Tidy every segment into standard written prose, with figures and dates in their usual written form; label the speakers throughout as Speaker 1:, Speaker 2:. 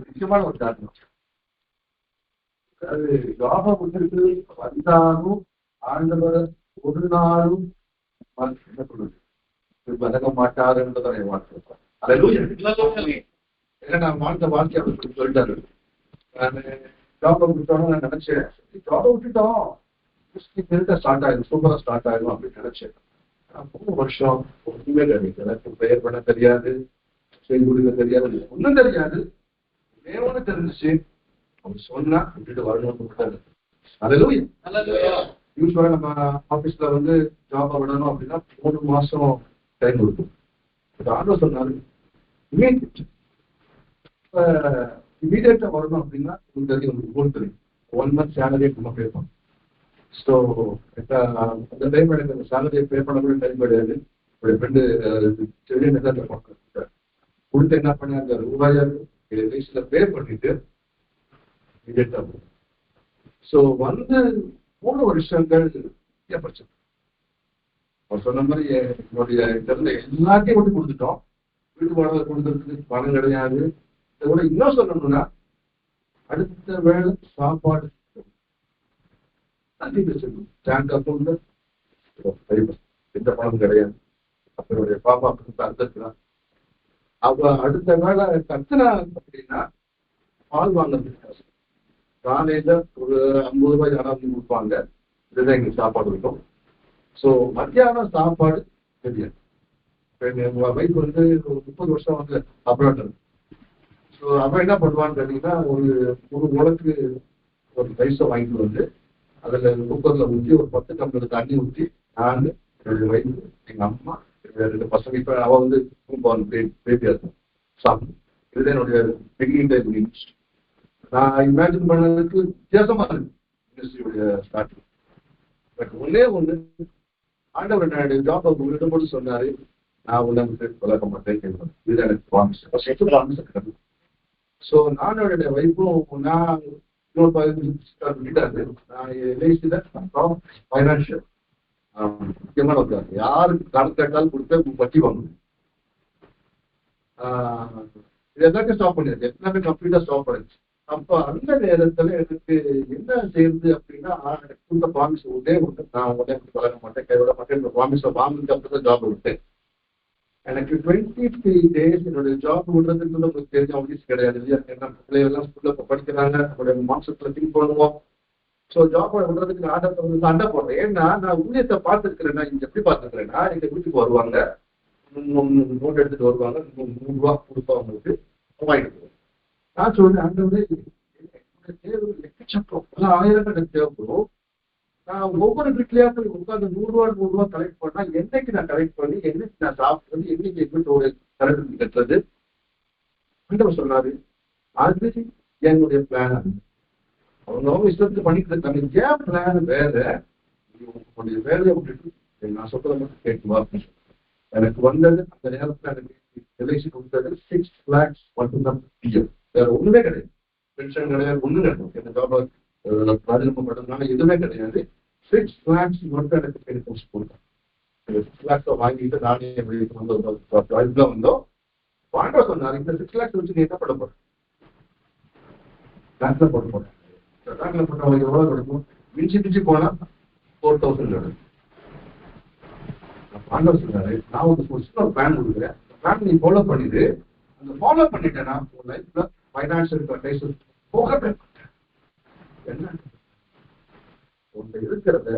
Speaker 1: நிச்சயமான ஒரு காரணம். அது யோகம் வந்தாலும் ஆண்டவர் ஒரு நாளும் என்ன சொல்றது வதங்க மாட்டார் என்பதை வாழ்க்கை. ஏன்னா நான் வாழ்ந்த வாழ்க்கை அவர் சொல்லிட்டாரு. நான் ஜாபை விட்டோன்னு நான் நினைச்சேன், ஜாபை விட்டுட்டோம் ஸ்டார்ட் ஆயிடும், சூப்பரா ஸ்டார்ட் ஆயிடும் அப்படின்னு நினைச்சேன். 3 வருஷம் ஒண்ணுமே கிடையாது. எனக்கு பெயர் பண்ண தெரியாது, செய்தி கொடுக்க தெரியாது, ஒன்றும் தெரியாது. தேவனு தெரிஞ்சிச்சு. அவர் சொன்னா விட்டுட்டு வரணும்னு விட்டாரு. யூஸ்வலா நம்ம ஆபீஸ்ல வந்து ஜாபை விடணும் அப்படின்னா 3 மாசம் டைம் கொடுக்கும். ஆண்டவர் சொன்னாரு இமீடியட்டா வரணும் அப்படின்னா உங்களுக்கு தெரியும் 1 மந்த் சேலரியை நம்ம பே பண்ணணும். ஸோ அந்த டைம் எனக்கு அந்த சேலரியை பே பண்ண கூட டைம் கிடையாது. என்னுடைய ஃப்ரெண்டு சென்னை மெத்தட்ல கொடுத்து என்ன பண்ணி அந்த ரூபாயில பே பண்ணிட்டு இமீடியட்டா போகும். ஸோ வந்து 3 வருஷங்கள் பிரச்சனை. அவர் சொன்ன மாதிரி என்னுடைய தெரிந்த எல்லாத்தையும் வந்து கொடுத்துட்டோம். வீட்டு வாடகை கொடுக்கறதுக்கு பணம் கிடையாது. இதை விட இன்னும் சொல்லணும்னா அடுத்த வேலை சாப்பாடு டேங்க் அக்கௌண்ட்ல எந்த பணம் கிடையாது. அப்ப என்னுடைய பாப்பா அர்த்தத்துலாம் அவ அடுத்த வேலை கத்துனா அப்படின்னா பால் வாங்குறதுக்கு காலையில ஒரு 50 ரூபாய் யாராவது கொடுப்பாங்க. இதுதான் எங்களுக்கு சாப்பாடு இருக்கும். ஸோ மத்தியானம் சாப்பாடு தெரியாது. வயசு வந்து 30 வருஷம் வந்து அப்ராட் இருக்கு. ஸோ அவன் என்ன பண்ணுவான்னு கேட்டீங்கன்னா ஒரு உலக்கு ஒரு ரைஸை வாங்கிட்டு வந்து அதுல குக்கர்ல ஊற்றி ஒரு 10 டம்ளர் தண்ணி ஊற்றி நான் என்னுடைய வயசு எங்க அம்மா 2 பசங்க இப்ப அவ வந்து பேபியா இருக்கும் சாப்பிடும். இதுதான் என்னுடைய பிகினிங் டைம் இண்டஸ்ட்ரி. நான் இமேஜின் பண்ணதுக்கு வித்தியாசமா இருக்கு இண்டஸ்ட்ரியோடைய ஸ்டார்டிங். பட் ஒன்னே ஒண்ணு ஆண்டவர் என்னுடைய ஜாப் உங்கள்கிட்ட போட்டு சொன்னாரு, நான் உன்னை வளர்க்க மாட்டேன். இதுதான் எனக்கு ப்ராமிஸ். ஸோ நானும் என்னுடைய வைஃபும் நான் விட்டாரு. நான் எல்ஐசியில ஃபைனான்சியல் முக்கியமான ஒரு யாருக்கு கணக்கு கேட்டாலும் கொடுத்து வட்டி வாங்கணும். இது எல்லாத்தையும் ஸ்டாப் பண்ணியாச்சு. எல்லாமே கம்ப்ளீட்டா ஸ்டாப் பண்ணிடுச்சு. அப்ப அந்த நேரத்துல எனக்கு என்ன செய்யுது அப்படின்னா எனக்கு கொடுத்த ப்ராமிஸ் ஒன்றே ஒன்று, நான் உடனே வளர்க்க மாட்டேன், கைவிட மாட்டேன். இந்த ப்ராமிஸை வாங்கிட்டு அப்பதான் ஜாப் விட்டேன். எனக்கு 23 days என்னுடைய ஜாப் விடுறதுக்கு உங்களுக்கு தெரிஞ்ச ஆஃபீஸ் கிடையாது இல்லையா? ஏன்னா பிள்ளைகள்லாம் ஸ்கூல்ல படிக்கிறாங்க, நம்மளுடைய மாசத்துல திங்க் பண்ணுவோம். ஸோ ஜாப் விடுறதுக்கு நான் சண்டை போடுறேன். ஏன்னா நான் ஊழியத்தை பார்த்துருக்கிறேன்னா இங்க எப்படி பார்த்துருக்கிறேன்னா எங்க வீட்டுக்கு வருவாங்க, நோட் எடுத்துட்டு வருவாங்க, 100 ரூபா கொடுப்பா அவங்களுக்கு வாங்கிட்டு போவோம். நான் சொல்றேன் அங்கே தேவை லட்சம் பல ஆயிரம் எனக்கு தேவைப்படும். நான் ஒவ்வொரு வீட்லயா போய் உட்காந்து 100 ரூபா கலெக்ட் பண்ணா என்னைக்கு நான் கலெக்ட் பண்ணி என்னைக்கு நான் சாப்பிடுறது, என்னைக்கு எங்கிட்ட கலெக்ட் கட்டுறது ஆண்டவர் சொன்னாரு. அது என்னுடைய பிளான். அவங்க இஷ்டத்துக்கு பண்ணிட்டு இருக்காங்க. ஏன் பிளான் வேற, உங்களுடைய வேலையை விட்டுட்டு நான் சொல்றத மட்டும் கேட்குவா அப்படின்னு சொல்றேன். எனக்கு வந்தது அந்த நேரத்துல எனக்கு எல்ஐசி கொடுத்தது 6 lakhs மட்டும்தான். வேற ஒண்ணுமே கிடையாது. பென்ஷன் கிடையாது, ஒண்ணும் கிடையாது. எந்த ஜாப ராஜினாமா பண்ணதுனால எதுவுமே கிடையாது. 6 lakhs மட்டும் எனக்கு பெனிஃபிட்ஸ் கொடுத்தேன். 6 lakhs வாங்கிட்டு நானே வெளியே வந்தோம். பாண்டா சொன்னாரு, இந்த 6 lakhs வச்சு நீ என்ன பண்ண போற? பேங்க்ல போட்டு போறேன். பேங்க்ல போட்ட அவங்களுக்கு எவ்வளவு கிடைக்கும்? மிஞ்சி போனா 4,000 கிடைக்கும். பாண்டா சொன்னாரு, நான் ஒரு பிளான் கொடுக்குறேன், பிளான் நீ ஃபாலோ பண்ணிடு. அந்த ஃபாலோ பண்ணிட்டேன்னா உன் லைஃப்ல ஃபைனான்சியல் கிரைசிஸ் போகவே என்ன உங்க இருக்கிறத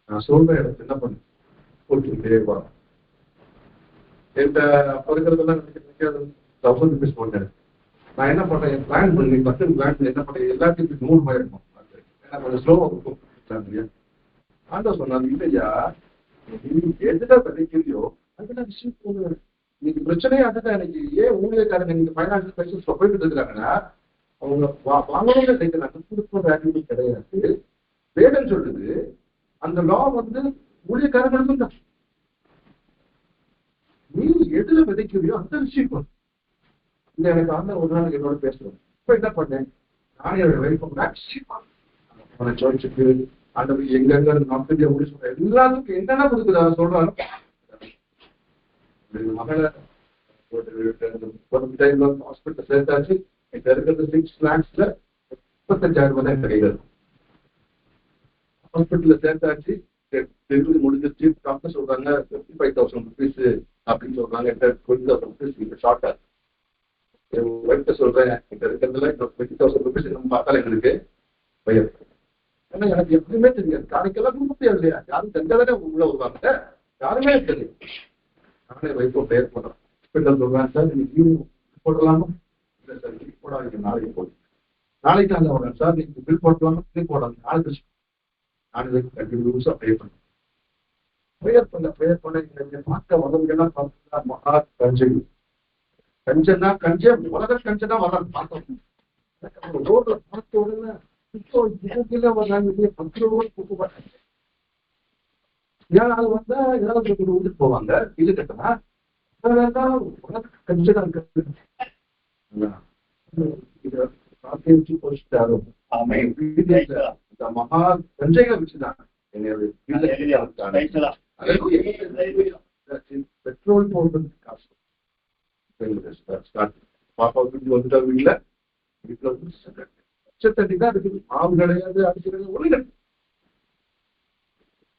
Speaker 1: நான் சொல்ற இடத்துல என்ன பண்ணு போட்டுக்கிட்டே வா. என்கிட்ட அப்ப இருக்கிறதெல்லாம் 1000 rupees போட்டேன். நான் என்ன பண்றேன், என் பிளான் பண்ணி பட்டன் பிளான் பண்ணி என்ன பண்றேன், எல்லாத்தையும் 100 ரூபாய் இருக்கும். ஏன்னா கொஞ்சம் ஸ்லோவா இருக்கும். ஆண்டவர் சொன்னாரு, இல்லையா நீ எதுல விதைக்கிறியோ அதுல விஷயம் போடுவேன். இன்னைக்கு பிரச்சனையே அதுதான். எனக்கு ஏன் ஊழியக்காரங்க நீங்க ஃபைனான்சியல் கிரைசிஸ் போயிட்டு இருக்கிறாங்கன்னா அவங்க வாங்கணும்னு நினைக்கிறாங்க, கொடுக்க வேல்யூ கிடையாது. வேதம் சொல்லுது அந்த லா வந்து ஊழியக்காரங்களுக்கும் தான். நீ எதுல விதைக்கிறியோ அந்த விஷயம் இல்லை. எனக்கு அந்த ஒரு நாள் என்னோட பேசுறேன். இப்ப என்ன பண்ணேன், நானே என்னோட வைஃப் மேக்சிமம் சர்ச்சுக்கு அந்த எங்கெங்க நார்த் முடிவு சொல்றேன், எல்லாத்துக்கும் என்னென்ன கொடுக்குறா சொல்றாரு. மகளை ஒரு டைம்ல ஹாஸ்பிட்டல் சேர்த்தாச்சு. இப்ப இருக்கிறது 6 lakhsல 35,000 தான் கையில இருக்கும். ஹாஸ்பிட்டல்ல சேர்த்தாச்சு, டெலிவரி முடிஞ்சிருச்சு. டாக்டர் சொல்றாங்க 55,000 rupees அப்படின்னு சொல்றாங்க. 20,000 rupees ஷார்ட்டா வைஃப்ட சொல்றேன், இப்ப இருக்கிறதுல 20,000 rupees நம்ம பார்த்தாலும் எங்களுக்கு பயம். ஏன்னா எனக்கு எப்படியுமே தெரியாது, யாருக்கெல்லாம் கொடுக்க முடியாது இல்லையா, யாரும் தெரிஞ்சாதானே உள்ள வருவாங்க, யாருமே தெரியும். நானே வைஃபோ பேர் போடுறேன். ஹாஸ்பிட்டல் சொல்றேன், சார் இன்னைக்கு ஈவினிங் போடலாமா? இல்லை சார் இன்னைக்கு போடாதீங்க, நாளைக்கு போடுங்க. நாளைக்கு காலையில் வரேன் சார், நீங்க பில் போடலாமா? இன்னைக்கு போடாது, நாளைக்கு நாளைக்கு கண்டினியூஸா ப்ரே பண்ணேன். ப்ரேயர் பண்ண பார்க்க வந்தவங்கன்னா பார்த்தா மகா கஞ்சன். கஞ்சனா கஞ்சே உலக கஞ்சனா வர்றாங்க பார்த்தோம். ரோட்ல பார்த்த உடனே வர்றாங்க 10 ரூபாய் கொடுக்க மாட்டாங்க. ஏழாவது வந்தா ஏதாவது விட்டுட்டு போவாங்க. இது கட்டணா உலக கஞ்சனா இருக்கு. மகா கஞ்சைகளை வச்சுதான் பெட்ரோல் போடுறதுக்கு காசு. பாப்பா வீட்டுல வந்துட்டா வீட்டுல லட்சத்தட்டி தான் இருக்குது. மாவு கிடையாது, அரிசி கிடையாது, ஒண்ணு கிடையாது.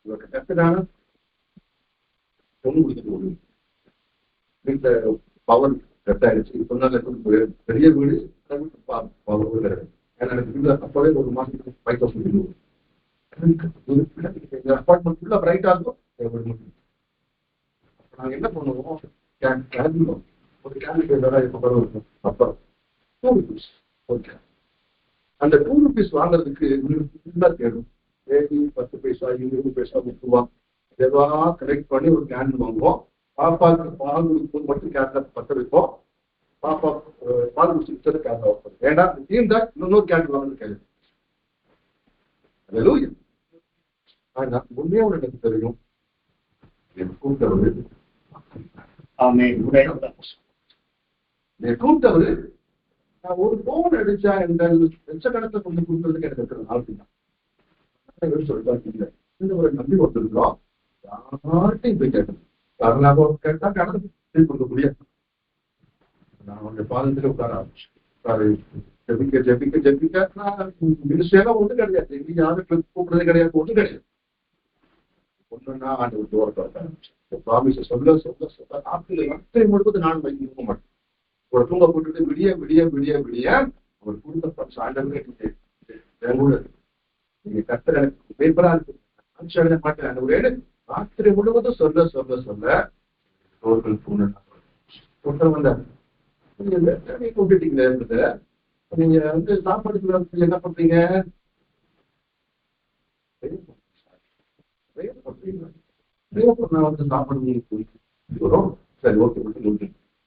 Speaker 1: இவருக்கு கத்துனால பொண்ணு கொடுத்துட்டு வீட்டுல பவர் கட் ஆயிடுச்சு. சொன்னால பெரிய வீடு பவர் கிடையாது. ஏன்னா எனக்கு வீட்டுல அப்பவே ஒரு மாசத்துக்கு 5,000 அப்பார்ட்மெண்ட் ஃபுல்லா பிரைட்டா இருக்கும். நாங்க என்ன பண்ணுவோம், கிளம்பிடுவோம். ஒரு கேண்டிடேட் இப்ப பரவ இருக்கும். அப்ப 2 rupees ஓகே, அந்த 2 rupees வாங்குறதுக்கு தேடும். 10 பைசா 20 பைசா 30 ரூபா எதாவது கலெக்ட் பண்ணி ஒரு கேன் வாங்குவோம். பாப்பாவுக்கு பால் கொடுக்கும் மட்டும் கேன்ல பத்த வைப்போம். பாப்பா பால் குடிச்சு கேன்ல வைப்போம். வேண்டாம் தீர்ந்தா இன்னொரு கேன் வாங்கணும் கேள்வி. ஆனா உண்மையா எனக்கு தெரியும், கூப்பிட்டவரு கூப்பிட்டவரு ஒரு போன் அடிச்சா எங்கள் லட்சக்கணக்கில் கொண்டு கொடுத்ததுக்கு எனக்கு இருக்கிற நாள் சொல்லிட்டாங்க. இந்த ஒரு நம்பி கொடுத்துருக்கோம், யார்ட்டையும் போய் கேட்கணும். கருணாபம் கேட்டா கடன் திருப்பி கொடுக்க முடியாது. நான் அவனுடைய பாதத்துல உட்கார ஆரம்பிச்சேன். ஜெபிக்க ஜெபிக்க ஜெபிக்க நான் மினிஸ்ட்ரியெல்லாம் ஒன்றும் கிடையாது, எங்க யாரும் கூப்பிடுறது கிடையாது, ஒன்றும் கிடையாது. ஒண்ணுன்னா ஆண்டு ஒரு தூரத்தை ஆரம்பிச்சேன். ப்ராமிஸை சொல்ல சொல்ல சொல்ல ராத்திரி முழுவதும் நான் வைக்க மாட்டேன். ஒரு தூங்க போட்டுட்டு விடிய விடிய விடிய விடிய அவர் கொடுத்த சாண்டமே நீங்க கத்துற பேப்பரா இருக்கு எழுத மாட்டேன். ஒரே ராத்திரி முழுவதும் சொல்ல சொல்ல சொல்ல வந்தார். நீங்க கூப்பிட்டீங்களே இருந்தது, நீங்க வந்து சாப்பாடு என்ன பண்றீங்க? நான் வந்து சாப்பாடு வரும். சரி ஓகே,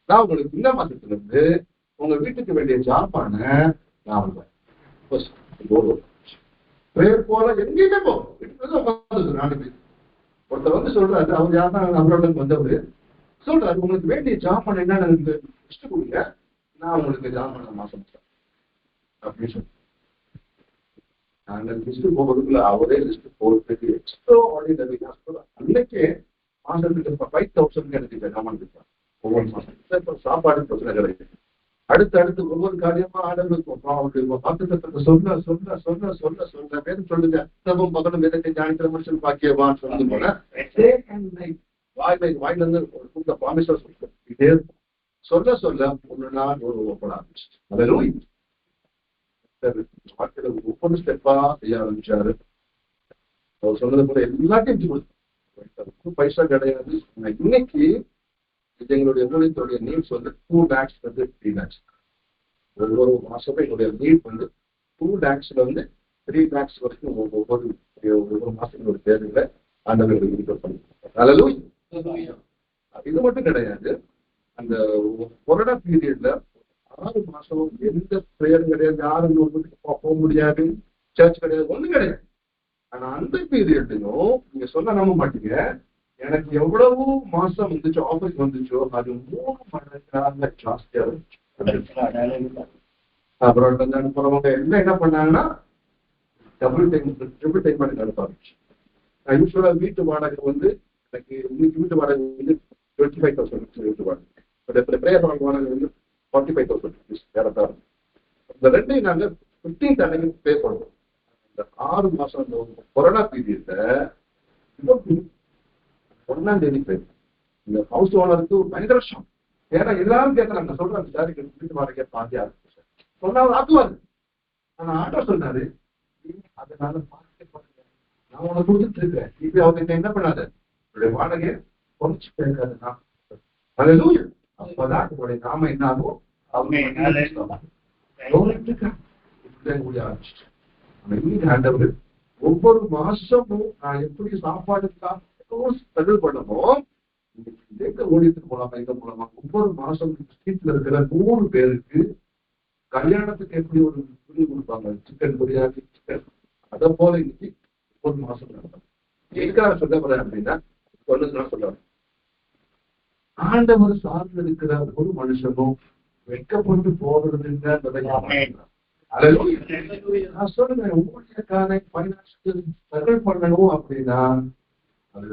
Speaker 1: நான் உங்களுக்கு இந்த மாசத்துல இருந்து உங்க வீட்டுக்கு வேண்டிய ஜாப்பான நான் போல எங்கேயுமே போகும். ஒருத்தர் வந்து சொல்றாரு, அவர் யாருன்னா அவரோட வந்தவரு சொல்றாரு, உங்களுக்கு வேண்டிய ஜாப்பான் என்ன லிஸ்ட் கொடுங்க, நான் உங்களுக்கு ஜாப்பான மாசம் அப்படின்னு சொல்லி நாங்கள் லிஸ்ட் போகிறதுக்குள்ள அவரே லிஸ்ட் போறதுக்கு எக்ஸ்ட்ரா ஆர்டினரி அன்னைக்கே மாசத்துக்கு 5,000 எனக்கு ஜாமான் இருக்காங்க. ஒவ்வொரு மாசம் சாப்பாடு பிரச்சனை கிடையாது. அடுத்து ஒவ்வொரு காரியமா ஆர்டர் சொல்ல சொல்ல சொல்ல சொல்ல சொல்ல பேரும் சொல்லுங்க. பகலும் வேதத்தை தியானிக்கிற மனுஷன் பாக்கியவான்னு சொல்லுது போல வாயில இருந்து சொல்லிட்டே இருக்கும். சொல்ல சொல்ல ஒண்ணு நாள் ஒரு ஓப்பட ஆரம்பிச்சு. அதெல்லாம் ஒவ்வொரு ஸ்டெப்பா செய்ய ஆரம்பிச்சாரு. அவர் சொன்னது போல எல்லாத்தையும் பைசா கிடையாது. இன்னைக்கு எங்களுடைய ஊழியத்துடைய நீட்ஸ் வந்து 2 lakhs 3 lakhs. ஒவ்வொரு மாசமும் எங்களுடைய நீட் வந்து 2 lakhsல வந்து 3 lakhs வரைக்கும் ஒவ்வொரு மாசம் ஒரு தேர்தல ஆண்டவர்கள். இது மட்டும் கிடையாது, அந்த கொரோனா பீரியட்ல 6 மாசம் எந்த பிரேயரும் கிடையாது, யாரும் போக முடியாது, சர்ச் கிடையாது, ஒண்ணும் கிடையாது. ஆனா அந்த பீரியட்லயும் நீங்க சொல்ல நம்ப மாட்டீங்க, எனக்கு எவ்வளவு மாசம் வந்துச்சோ ஆஃபீஸ் வந்துச்சோ அது 3 மடங்காக ஜாஸ்தியா இருந்துச்சு. அப்புறம் போறவங்க எல்லாம் என்ன பண்ணாங்கன்னா ட்ரிபிள் டைம் பண்ணி நடத்த ஆரம்பிச்சு. நான் யூஸ்வலா வீட்டு வாடகை வந்து எனக்கு இன்னைக்கு வீட்டு வாடகை வந்து 25,000 வீட்டு வாடகை, பிரேயர் வாடகை வந்து 45,000 ஏறத்தாரு. இந்த ரெண்டையும் நாங்க 15th அன்னைக்கு பே பண்ணுவோம். இந்த 6 மாசம் இந்த கொரோனா பீரியட்ல 1ஆம் தேதி பே. இந்த ஹவுஸ் ஓனருக்கு ஒரு பயங்கர ஷாக். ஏன்னா எல்லாரும் கேட்கறாங்க, சொல்றாங்க சார் வீட்டு வாடகை பாதி ஆரம்பிச்சு சொன்னா ஆக்குவாரு. ஆனா ஆட்டோ சொன்னாரு, அதனால நான் உனக்கு கொடுத்துட்டு இருக்கேன், இப்ப அவங்க என்ன பண்ணாத என்னுடைய வாடகை குறைச்சு பேசாதுன்னா அப்பதான் நாம என்ன ஆகும் ஒவ்வொரு மாசமும் நான் எப்படி சாப்பாடுக்காக ஸ்ட்ரகிள் பண்ணணும் எங்க ஊழியத்துக்கு மூலமா எங்க மூலமா ஒவ்வொரு மாசம் வீட்டுல இருக்கிற 100 பேருக்கு கல்யாணத்துக்கு எப்படி ஒரு புரிய கொடுப்பாங்க, சிக்கன் பிரியாணி சிக்கன், அதை போல இன்னைக்கு ஒரு மாசம் நடக்கும். எதுக்காக சொல்ல போறேன் அப்படின்னா ஒண்ணுதான் சொல்லுவாங்க, ஆண்டவர் சார்ந்து இருக்கிற ஒரு மனுஷனும் வெட்கப்பட்டு போகிறதுன்றதை நான் சொல்லுவேன். ஊழியக்கான பைனான்சியல் ஸ்ட்ரகிள் பண்ணணும் அப்படின்னா அது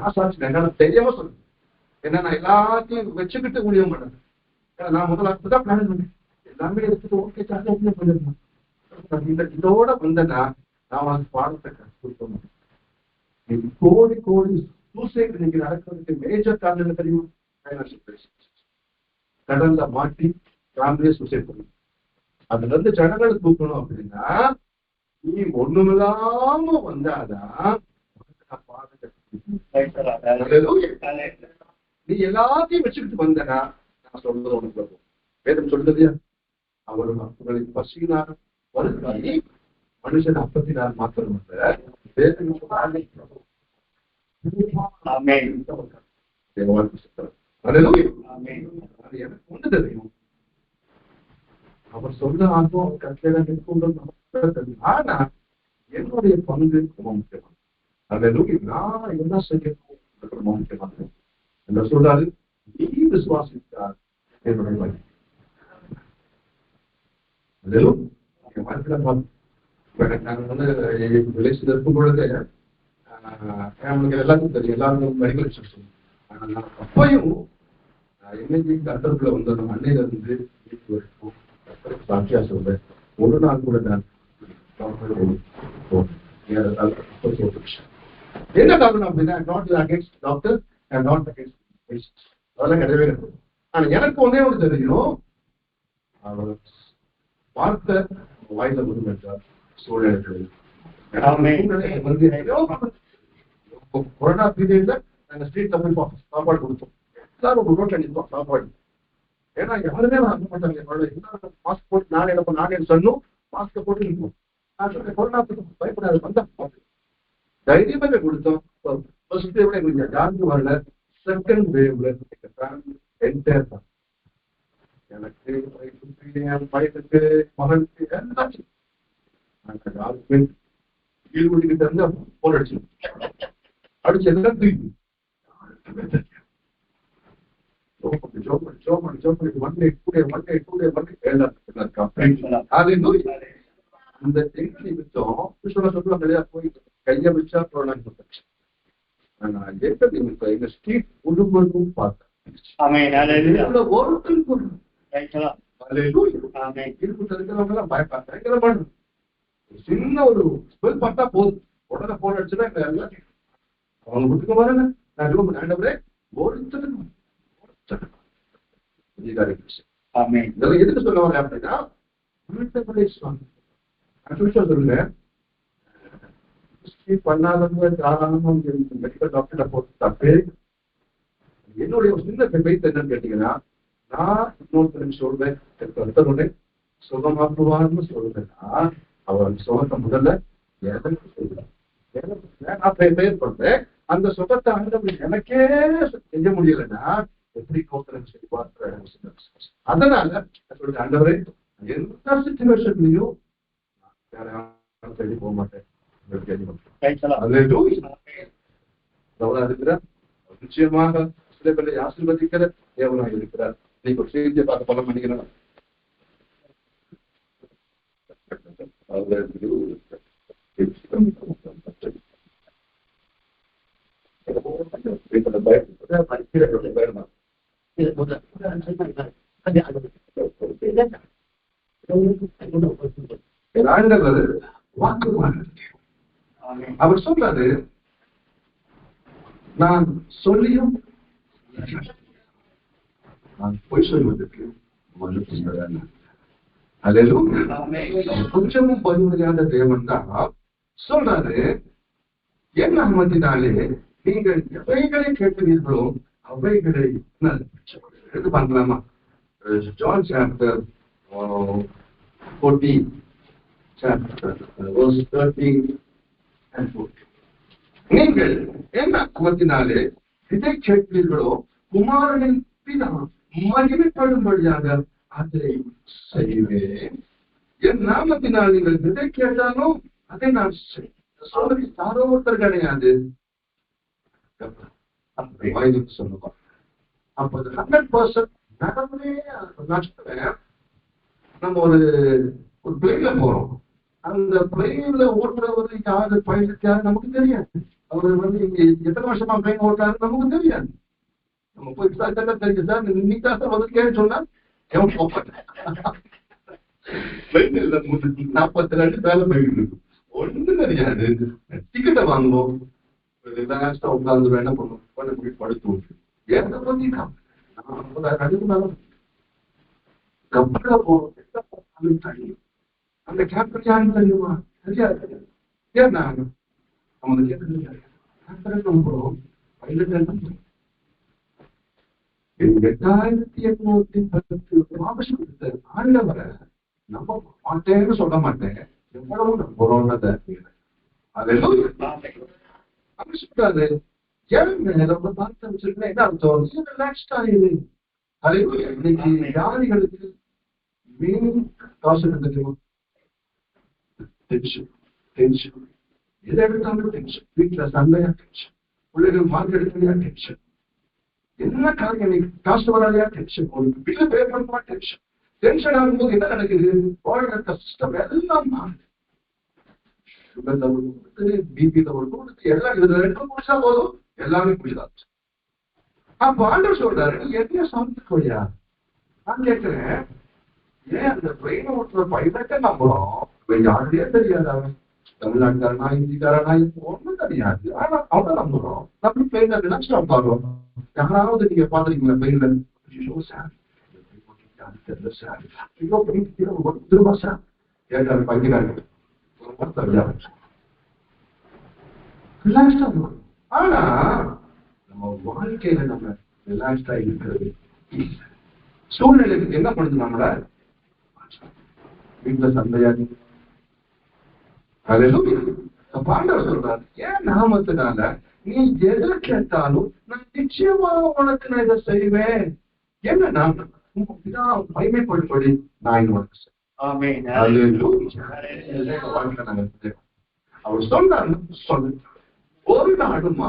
Speaker 1: நான் சாட்சி தெரியாம சொல்லுவேன். ஏன்னா நான் எல்லாத்தையும் வச்சுக்கிட்டு ஊழியம் பண்ணேன். நான் முதல்ல அப்படிதான் பிளான் பண்ணேன், எல்லாமே எடுத்துட்டு ஓகே ஊழியம் பண்ணிருந்தேன். இதோட வந்தேன்னா நான் உனக்கு பாடத்தை கொடுக்க கோடி கோடி சூசைட் இன்னைக்கு நடக்கிறதுக்கு மேஜர் காரணம் தெரியும், ஃபைனான்சியல் கிரைசிஸ். கடன்ல மாட்டி ஃபேமிலியே சூசைட் பண்ணும். அதுல இருந்து ஜனங்களை தூக்கணும் அப்படின்னா நீ ஒண்ணுமில்லாம வந்தாதான் நீ எல்லாத்தையும் வச்சுக்கிட்டு வந்தனா நான் சொல்றது உனக்கு வரும். வேதம் சொல்றது அவர் மக்களை பசியினார் வருத்தி மனுஷன் அப்பத்தினார் மாத்திரம் அல்ல, எனக்கு ஒன்று தெரியும், அவர் சொல்ல ஆகும் கட்டளை தெரியும். ஆனா என்னுடைய பங்கு ரொம்ப முக்கியமான நான் என்ன செய்யணும் ரொம்ப முக்கியமானது என்ன சொல்றாரு, நீ விசுவாசித்தார் என்னுடைய வழி. நாங்க வந்து விளைச்சல் இருக்கும் பொழுது நம்மளுக்கு எல்லாருக்கும் தெரியும், எல்லாருக்கும் வரிகள் சொல்லுவோம். ஆனா அப்பையும் என்னைக்கு கட்டத்துல வந்து நம்ம அன்னையில இருந்து வீட்டு வரைக்கும் சாட்சியா சொல்றேன், ஒரு நாள் கூட நான் என்ன காரணம் அப்படின்னா not against doctor and not against patients, அதெல்லாம் கிடையவே இருக்கு. ஆனா எனக்கு ஒன்னே ஒன்று தெரியும், அவர் வார்த்தை வாயில வரும் என்றார் சூழ்நிலை. கொரோனா பீரியட்ல நாங்க ஸ்ட்ரீட்ல போய் சாப்பாடு கொடுத்தோம், எல்லாரும் ஒரு ரோட்ல நிற்போம் சாப்பாடு. ஏன்னா யாருமே வாங்க மாட்டாங்க, மாஸ்க் போட்டு நானே சொன்னோம், மாஸ்க போட்டு நிற்போம். நான் சொன்னேன் கொரோனா பயப்படாது வந்தா தைரியமாக கொடுத்தோம். ஃபர்ஸ்ட் வேவ்ல எங்களுக்கு யாருக்கும் வரல, செகண்ட் வேவ்ல என்டையர் தான் எனக்கு என் பையனுக்கு மகனுக்கு எல்லாத்தையும் யாருக்குமே ஈடுபட்டுக்கிட்ட இருந்து போர் அடிச்சு எல்லாம் தூக்கி இந்த போய் கைய வச்சா எங்க ஸ்ட்ரீட் முழுவதும் பார்த்தேன். சின்ன ஒரு ஸ்மெல் பார்த்தா போதும், உடனே போன் அடிச்சுன்னா அவங்க விட்டுக்க பாருங்க. நான் எதுக்கு சொல்ல வரேன் அப்படின்னா சொல்லுங்க, பண்ணாதவங்க தாராளமா மெடிக்கல் டாக்டரை போட்டு தப்பே. என்னுடைய சின்ன பெய்த் என்னன்னு கேட்டீங்கன்னா, நான் இன்னொருத்தருக்கு சொல்றேன் கருத்தருடைய சுகமாக்குவார்னு சொல்றேன்னா அவர் அந்த சுகத்தை முதல்ல எனக்கு சொல்றேன், நான் பெயர் பண்றேன். அந்த சுகத்தை ஆண்டவர் எனக்கே செய்ய முடியலைன்னா எப்படி கோத்திரம் செய்வார்? அதனால சொல்றேன், ஆண்டவரே எந்த சிச்சுவேஷன்லயும் தேடி போக மாட்டேன். நிச்சயமாக சில பேரை ஆசீர்வதிக்கிற தேவனாக இருக்கிறார். நீங்க ஒரு செய்தியை பார்க்க பலம் பண்ணிக்கிறேன். அவர் சொல்றாரு, நான் சொல்லியும் நான் பொய் சொல்வதற்கு கொஞ்சமும் பகுதியான தேவன் தான் சொல்றாரு, என் நாமத்தினாலே நீங்கள் எவைகளை கேட்கிறீர்களோ அவைகளை இது பண்ணலாமா? John chapter 14 verse 13 and 14. நீங்கள் என் நாமத்தினாலே இதை கேட்கிறீர்களோ குமாரனின் பிதா மகிமைப்படும்படியாக அதை செய்வேன். என் நாமத்தினால் நீங்கள் எதை கேட்டாலும் அதை நான் செய்வேன். யாரோ ஒருத்தர் கிடையாது, சொல்லுவாங்க. அப்போ 100% நடந்தே நம்ம ஒரு பிளேன்ல போறோம். அந்த பிளேன்ல ஓட்டுறவர் யாரு, பைலட் யாரு நமக்கு தெரியாது. அவரு இங்க எத்தனை வருஷமா பிளேன் ஓட்டுறாரு நமக்கு தெரியாது. நம்ம போய் விசாரிச்சா தெரியும் சார், இன்னைக்கு தான் வந்துருக்கேன்னு சொன்னா எவன் போப்பாங்க. 42 வேலை போயிட்டு இருக்கு, ஒன்றும் தெரியாது. டிக்கெட்டை வாங்குவோம், ரிலாக்ஸ்டா உட்கார்ந்து என்ன பண்ணுவோம், படுத்து விட்டு ஏன் பத்தி கப்பல போறோம். அந்த கேப்டன் யாருன்னு தெரியுமா? தெரியாது. ஏன்னா நம்ம கேப்டன் நம்புறோம், பைலட் நம்புறோம். 8810 ஆபரேஷன் எடுத்த ஆண்டவரை நம்ப மாட்டேன்னு சொல்ல மாட்டேன், எவ்வளவு நம்புறோம்னதை அப்படி சொல்றாரு. ஏன் ரொம்ப பார்த்து வச்சிருக்கேன், என்ன அர்த்தம்? ரிலாக்ஸ்டா இரு. இன்னைக்கு ஜாதிகளுக்கு மெயின் காசு தெரியுமா? Tension, tension. எதை எடுத்தாலும் டென்ஷன். வீட்டுல சண்டையா டென்ஷன், பிள்ளைகள் மார்க் எடுக்கலையா டென்ஷன், என்ன காரியம் நீ காசு வராதையா டென்ஷன், ஒரு பில்லு பே பண்ணுமா டென்ஷன். டென்ஷன் ஆகும்போது என்ன நடக்குது? வாழ்க்கை சிஸ்டம் எல்லாம் மாறுது. சுகர் லெவல் கொடுத்து, பிபி லெவல் கொடுத்து, எல்லாம் இதுல 2 குடிச்சா போதும், எல்லாமே குடிதாச்சு. அப்ப ஆண்டவர் சொல்றாரு, நீ என்ன சாப்பிட்டுக்கோயா? நான் கேட்கிறேன், ஏன் அந்த ட்ரெயின் ஓட்டுற பைலட்டை நம்புறோம்? யாருடைய தெரியாது, அவன் தமிழ்நாட்டுக்காரனா ஹிந்திக்காரனா ஒன்றும் தெரியாது, ஆனா அவனை நம்புறோம். நம்ம பிளேன்ல ரிலாக்ஸ்டா உட்காரோம். யாராவது நீங்க பாத்துருக்கீங்களா பிளேன்ல? திரும்ப சார் கேட்டாரு பையனாரு. ரிலாக்ஸ்டா இருக்கும். ஆனா நம்ம வாழ்க்கையில நம்ம ரிலாக்ஸ்டா இருக்கிறது சூழ்நிலைக்கு என்ன பண்ணுது? நம்மள வீட்டுல சண்டையா பாண்டவர் சொல்றாரு, ஏன் நாமத்தினால நீ எதை கேட்டாலும் நான் நிச்சயமா உனக்கு நான் இதை செய்வேன். என்ன நான் மகிமைப்படும்படி நான் உனக்கு செய்வேன். அவர் சொன்னார், சொல்லு ஒரு நாடுமா.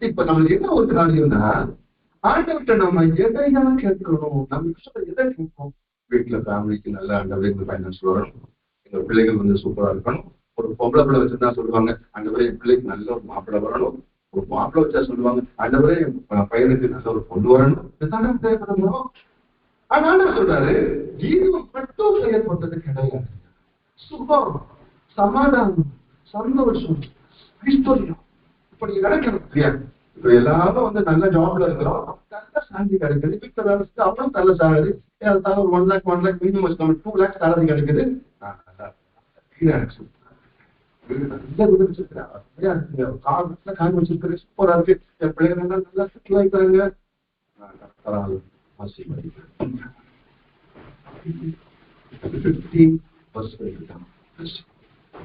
Speaker 1: இப்ப நம்மளுக்கு என்ன ஒரு காரியம்னா, ஆண்டவர்கிட்ட நம்ம எதையெல்லாம் கேட்கணும், நம்ம எதை கேட்போம்? வீட்டுல ஃபேமிலிக்கு நல்ல ஆண்டவரே ஃபைனான்ஸ் வரணும், எங்க பிள்ளைகள் சூப்பரா இருக்கணும். ஒரு பொம்பளை பிள்ளை வச்சிருந்தா சொல்லுவாங்க, ஆண்டவரே என் பிள்ளைக்கு நல்ல ஒரு மாப்பிள்ளை வரணும். ஒரு மாப்பிள்ளை வச்சா சொல்லுவாங்க, ஆண்டவரே என் பையனுக்கு நல்ல ஒரு பொண்ணு வரணும். இதுதான் தேவைப்படணும். ஆனா சொல்றாரு, இது மட்டும் செய்யப்பட்டது கிடையாது. சுகம், சமாதானம், சந்தோஷம், ஐஸ்வர்யம் இப்படி கிடைக்கணும் இல்லையா? இப்ப எல்லாரும் நல்ல ஜாப்ல இருக்கிறோம், நல்ல சேலரி கிடைக்குது. வீட்டுல வேலை செஞ்சு அவரும் நல்ல சேலரி, ஒரு 1 lakh 1 lakh minimum 2 lakh salary கிடைக்குது. காணி வச்சிருக்கிறேன், சூப்பரா இருக்கு, என் பிள்ளைங்க நல்லா செட்டில் ஆயிட்டாங்க.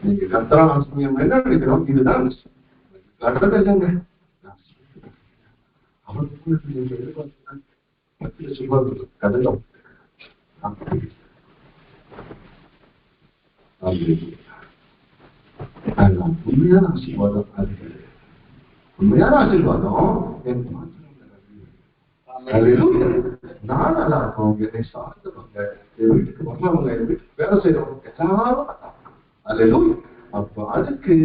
Speaker 1: நீங்க கத்தரா ஆசிரியம் என்ன நினைக்கிறோம்? இதுதான் கட்டத்தை இல்லைங்க. கதையில உண்மையான ஆசீர்வாதம், உண்மையான ஆசீர்வாதம் நான் நல்லா இருக்கோம், என்னை சார்ந்தவங்க, என் வீட்டுக்கு வர்றவங்க, என் வீட்டுக்கு வேலை செய்யறவங்க எல்லாரும் அல்லேலூயா. அப்ப அதுக்கு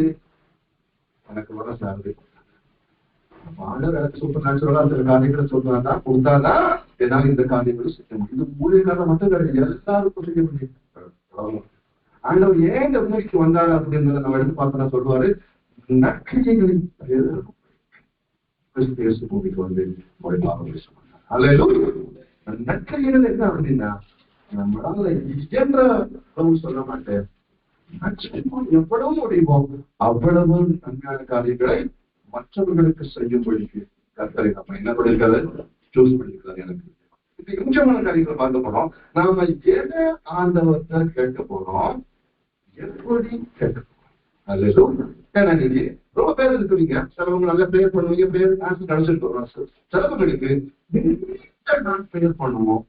Speaker 1: எனக்கு வர சார்ந்து ஆண்டவர் எனக்கு சூப்பர் நேச்சுரலா சில காரியங்களை சொல்றாங்க கொடுத்தாதான் என்னால இந்த காரியங்களும் செய்ய முடியும். இது ஊழியக்காரர் மட்டும் கிடையாது, எல்லாருக்கும் செய்ய முடியும். ஆண்டவர் ஏன் இந்த பூமிக்கு வந்தாரு அப்படின்றத நம்ம எடுத்து பார்த்தோம்னா சொல்லுவாரு, நற்கிரியைகளின் கிறிஸ்து பூமிக்கு வந்து நற்கிரியைகள் என்ன அப்படின்னா நம்மளால இயன்ற சொல்ல மாட்டேன், எவ்வளவு முடியுமோ அவ்வளவு நன்மையான காரியங்களை மற்றவர்களுக்கு செய்யும்படிக்கு கர்த்தரை நம்ம என்ன பண்ணிருக்காரு, சூஸ் பண்ணிருக்காரு. எனக்கு இது முக்கியமான காரியங்களை பார்க்க போறோம். நாம எதை ஆண்டவர்கிட்ட கேட்க போறோம், எப்படி கேட்க போறோம். ஏன்னா நீங்க ரொம்ப பேர் இருக்கிறீங்க, சிலவங்க நல்லா ப்ரேயர் பண்ணுவீங்க, ப்ரேயர் ஆன்சர் கிடைச்சிட்டு போறோம். சிலவங்களுக்கு நான் ப்ரேயர் பண்ணுவோம்,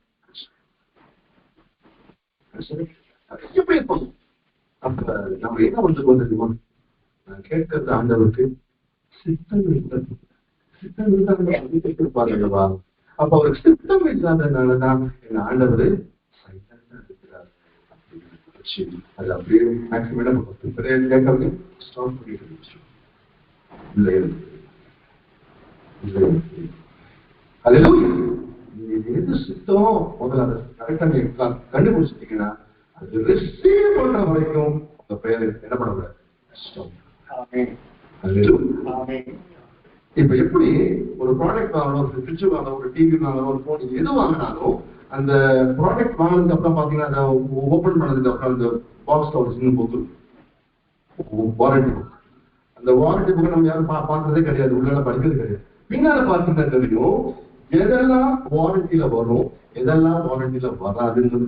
Speaker 1: எப்படி பண்ணுவோம். அப்ப நம்ம என்ன பண்றது வந்துருக்கோம், கேட்கறது ஆண்டவருக்கு சித்தம் இருந்தது. சித்தம் இருந்தாங்க அல்லவா. அப்ப அவருக்கு சித்தம் இல்லாதனாலதான் எங்க ஆண்டவர் இருக்கிறார். அது அப்படியே மேக்சிமம் கேட்கறது ஸ்டாப் பண்ணிட்டு இல்லை எது சித்தம் முதல்ல அதை கரெக்டா நீங்க கண்டுபிடிச்சிட்டீங்கன்னா அது ரிசீவ் பண்ற வரைக்கும் உங்க பெயர் என்ன பண்ணக்கூடாது. இப்ப எப்படி ஒரு ப்ராடக்ட் வாங்கணும், ஒரு ஃப்ரிட்ஜ் வாங்கணும், ஒரு டிவி வாங்கணும், ஒரு போன், எது வாங்கினாலும் அந்த ப்ராடக்ட் வாங்கினதுக்கு அப்புறம் பாத்தீங்கன்னா அதை ஓபன் பண்ணதுக்கு அப்புறம் அந்த பாக்ஸ்ல ஒரு சின்ன புக்கு வாரண்டி புக். அந்த வாரண்டி புக்கை நம்ம யாரும் பார்த்ததே கிடையாது, உள்ள படிக்கிறது கிடையாது. பின்னால பாத்தீங்கன்னா தெரியும் எதெல்லாம் வாரண்டியில வரும், எதெல்லாம் வாரண்டியில வராதுன்னு.